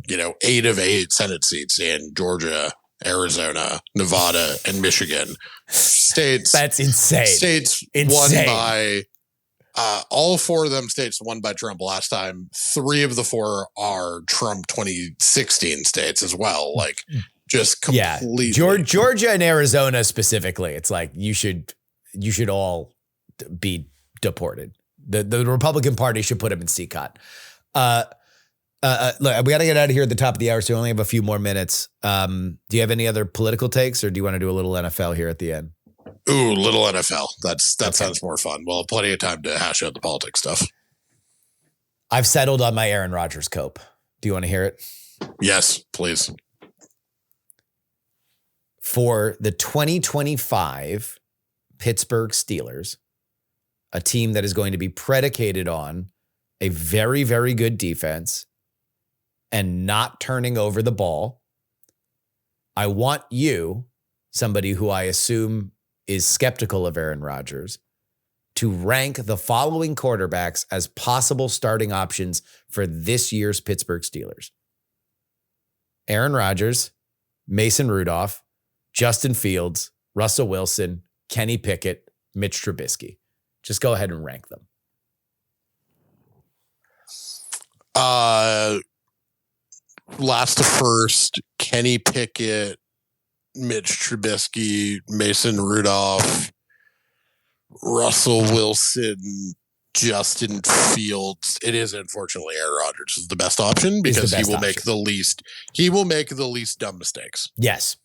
8 of 8 Senate seats in Georgia, Arizona, Nevada, and Michigan states. That's insane. States won by, all 4 of them states won by Trump last time. 3 of the 4 are Trump 2016 states as well. Like, just completely. Georgia and Arizona specifically, it's like you should all be deported. The Republican Party should put them in CCOT. Look, we got to get out of here at the top of the hour, so we only have a few more minutes. Do you have any other political takes, or do you want to do a little NFL here at the end? Ooh, little NFL. That sounds more fun. Well, plenty of time to hash out the politics stuff. I've settled on my Aaron Rodgers cope. Do you want to hear it? Yes, please. For the 2025 Pittsburgh Steelers, a team that is going to be predicated on a very, very good defense and not turning over the ball, I want you, somebody who I assume is skeptical of Aaron Rodgers, to rank the following quarterbacks as possible starting options for this year's Pittsburgh Steelers: Aaron Rodgers, Mason Rudolph, Justin Fields, Russell Wilson, Kenny Pickett, Mitch Trubisky. Just go ahead and rank them. Last to first, Kenny Pickett, Mitch Trubisky, Mason Rudolph, Russell Wilson, Justin Fields. It is unfortunately Aaron Rodgers is the best option because he will make the least dumb mistakes. Yes.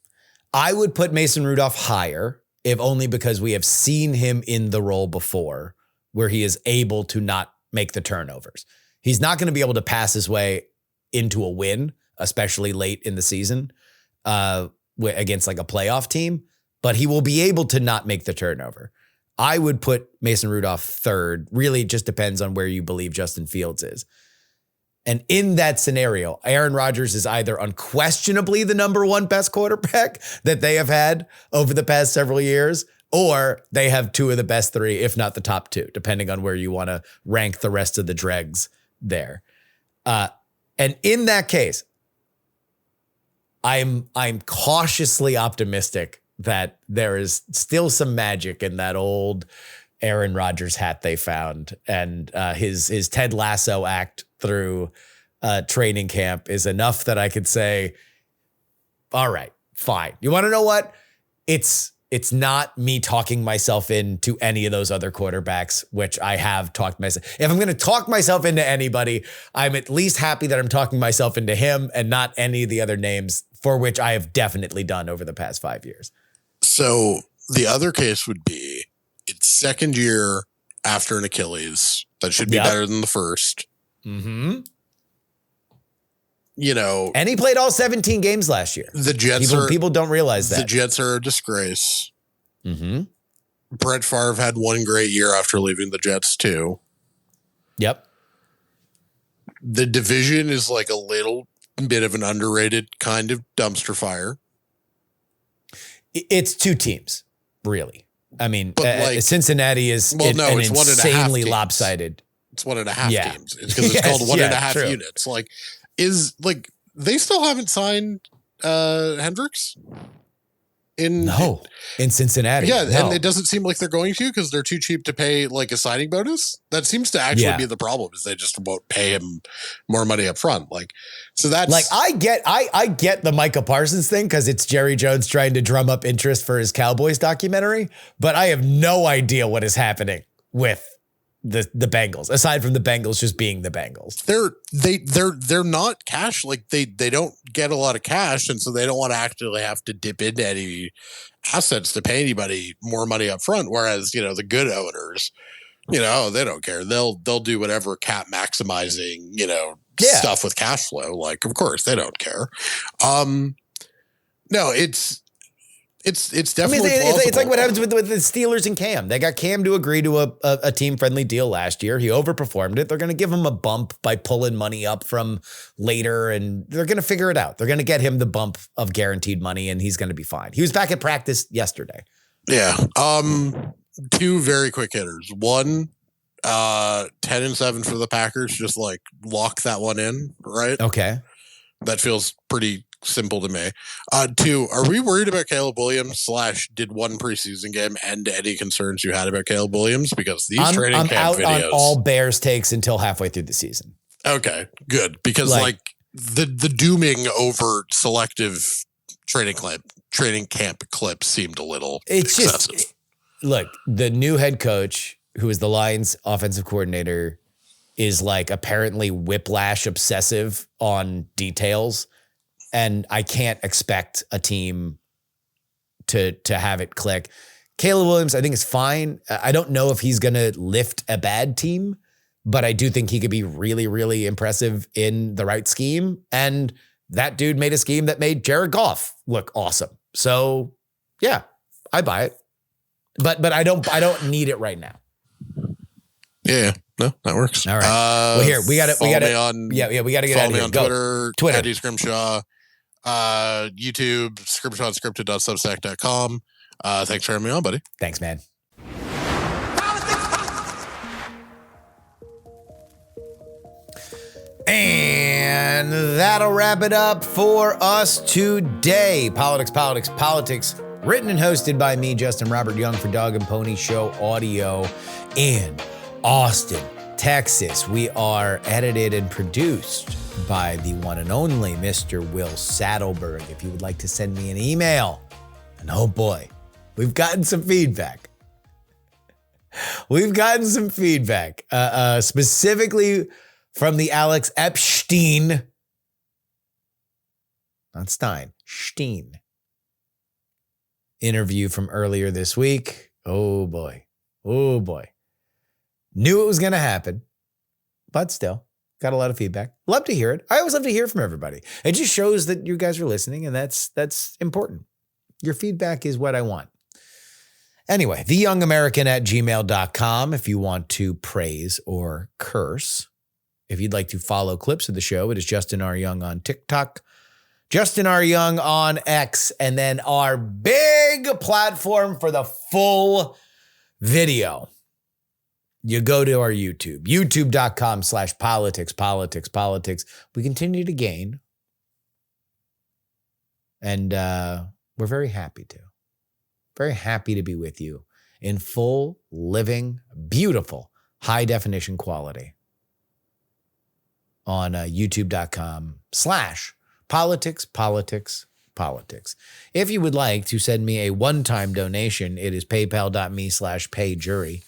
I would put Mason Rudolph higher, if only because we have seen him in the role before where he is able to not make the turnovers. He's not going to be able to pass his way into a win, especially late in the season against like a playoff team, but he will be able to not make the turnover. I would put Mason Rudolph third. Really, it just depends on where you believe Justin Fields is. And in that scenario, Aaron Rodgers is either unquestionably the number 1 best quarterback that they have had over the past several years, or they have 2 of the best 3, if not the top 2, depending on where you want to rank the rest of the dregs there. And in that case, I'm cautiously optimistic that there is still some magic in that old Aaron Rodgers hat they found, and his Ted Lasso act through training camp is enough that I could say, all right, fine. You want to know what? It's not me talking myself into any of those other quarterbacks, which I have talked myself. If I'm going to talk myself into anybody, I'm at least happy that I'm talking myself into him and not any of the other names, for which I have definitely done over the past 5 years. So the other case would be it's second year after an Achilles. That should be better than the first. Mm-hmm. And he played all 17 games last year. The Jets people don't realize that. The Jets are a disgrace. Mm-hmm. Brett Favre had one great year after leaving the Jets too. Yep. The division is like a little bit of an underrated kind of dumpster fire. It's 2 teams, really. I mean, Cincinnati is it's insanely lopsided. It's 1.5 teams. It's because it's called 1.5 units. They still haven't signed Hendricks? in Cincinnati. Yeah, no. and it doesn't seem like they're going to because they're too cheap to pay like a signing bonus. That seems to actually be the problem, is they just won't pay him more money up front. Like, so that's like, I get the Micah Parsons thing because it's Jerry Jones trying to drum up interest for his Cowboys documentary, but I have no idea what is happening with the Bengals, aside from the Bengals just being the Bengals. They're not cash. Like they don't get a lot of cash, and so they don't want to actually have to dip into any assets to pay anybody more money up front. Whereas, the good owners, they don't care. They'll do whatever cap maximizing, stuff with cash flow. Like, of course they don't care. No, it's definitely it's like what happens with the Steelers and Cam. They got Cam to agree to a team-friendly deal last year. He overperformed it. They're going to give him a bump by pulling money up from later, and they're going to figure it out. They're going to get him the bump of guaranteed money, and he's going to be fine. He was back at practice yesterday. Yeah. Two very quick hitters. One, 10-7 for the Packers. Just like lock that one in, right? Okay. That feels pretty simple to me. Two, are we worried about Caleb Williams / did one preseason game end any concerns you had about Caleb Williams? Because these training camp videos. I'm out on all Bears takes until halfway through the season. Okay, good. Because like the dooming over selective training camp clips seemed a little excessive. Look, the new head coach, who is the Lions offensive coordinator, is like apparently whiplash obsessive on details. And I can't expect a team to have it click. Caleb Williams, I think, is fine. I don't know if he's going to lift a bad team, but I do think he could be really, really impressive in the right scheme. And that dude made a scheme that made Jared Goff look awesome. So yeah, I buy it. But I don't need it right now. Yeah. No, that works. All right. Well, here we got it. We got it. Yeah. We got to get out of here. Follow me on Twitter. Eddie Scrimshaw. YouTube, scrimshawscripted.substack.com. Thanks for having me on, buddy. Thanks, man. And that'll wrap it up for us today. Politics, written and hosted by me, Justin Robert Young, for Dog and Pony Show Audio in Austin, Texas. We are edited and produced by the one and only Mr. Will Saddleberg. If you would like to send me an email, and oh boy, we've gotten some feedback. Specifically from the Alex Epstein, not Stein, Steen interview from earlier this week. Oh boy. Knew it was going to happen, but still got a lot of feedback. Love to hear it. I always love to hear from everybody. It just shows that you guys are listening, and that's important. Your feedback is what I want. Anyway, theyoungamerican@gmail.com if you want to praise or curse. If you'd like to follow clips of the show, it is Justin R. Young on TikTok, Justin R. Young on X, and then our big platform for the full video. You go to our YouTube, youtube.com/politics. We continue to gain. And we're very happy to be with you in full, living, beautiful, high definition quality on youtube.com/politics. If you would like to send me a one-time donation, it is paypal.me/payjury.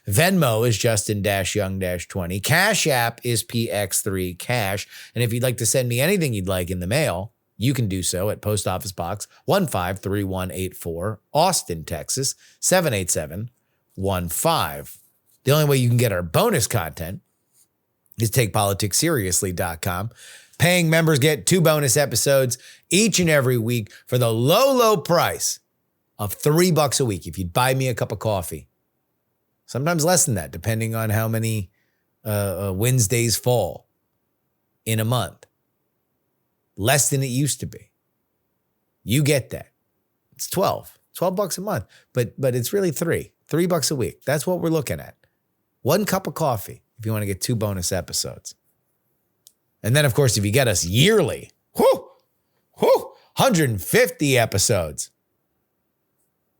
Venmo is Justin-Young-20. Cash App is PX3Cash. And if you'd like to send me anything you'd like in the mail, you can do so at Post Office Box 153184, Austin, Texas 78715. The only way you can get our bonus content is TakePoliticsSeriously.com. Paying members get 2 bonus episodes each and every week for the low price of $3 a week. If you'd buy me a cup of coffee. Sometimes less than that, depending on how many Wednesdays fall in a month. Less than it used to be. You get that. It's $12 a month, but it's really $3 a week. That's what we're looking at. 1 cup of coffee if you want to get 2 bonus episodes. And then, of course, if you get us yearly, 150 episodes.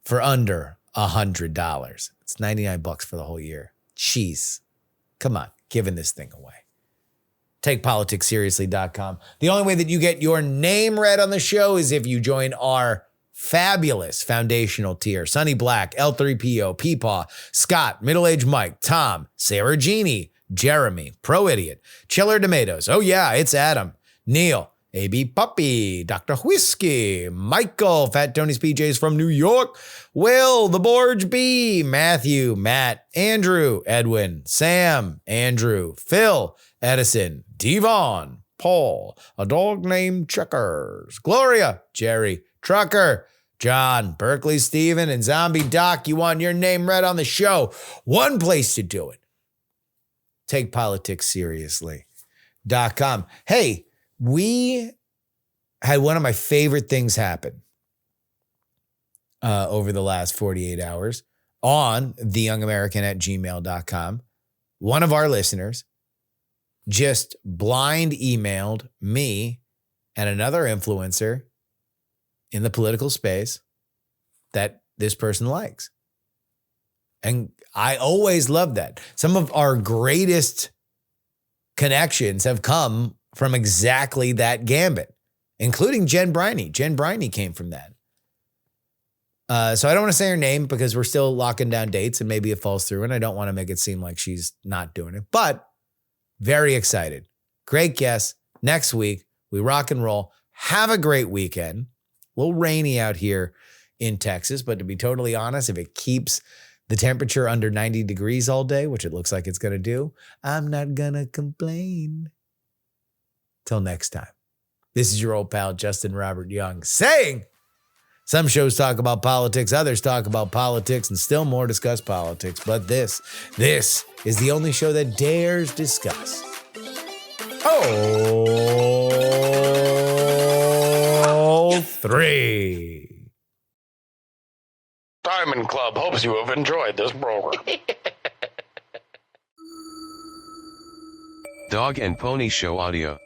for under $100. It's $99 for the whole year. Jeez. Come on, giving this thing away. TakePoliticsSeriously.com. The only way that you get your name read on the show is if you join our fabulous foundational tier. Sonny Black, L3PO, Peepaw, Scott, Middle-Aged Mike, Tom, Sarah Jeannie, Jeremy, Pro Idiot, Chiller Tomatoes. Oh yeah, it's Adam, Neil, AB Puppy, Dr. Whiskey, Michael, Fat Tony's PJs from New York, Will, The Borge B, Matthew, Matt, Andrew, Edwin, Sam, Andrew, Phil, Edison, Devon, Paul, a dog named Checkers, Gloria, Jerry, Trucker, John, Berkeley, Steven, and Zombie Doc. You want your name read on the show? One place to do it. TakePoliticsSeriously.com. Hey, we had one of my favorite things happen over the last 48 hours on theyoungamerican@gmail.com. One of our listeners just blind emailed me and another influencer in the political space that this person likes. And I always love that. Some of our greatest connections have come from exactly that gambit, including Jen Briney. Jen Briney came from that. So I don't want to say her name because we're still locking down dates and maybe it falls through and I don't want to make it seem like she's not doing it, but very excited. Great guess. Next week, we rock and roll. Have a great weekend. A little rainy out here in Texas, but to be totally honest, if it keeps the temperature under 90 degrees all day, which it looks like it's going to do, I'm not going to complain. Till next time. This is your old pal, Justin Robert Young, saying some shows talk about politics, others talk about politics, and still more discuss politics. But this is the only show that dares discuss. Oh, 3. Diamond Club hopes you have enjoyed this program. Dog and Pony Show audio.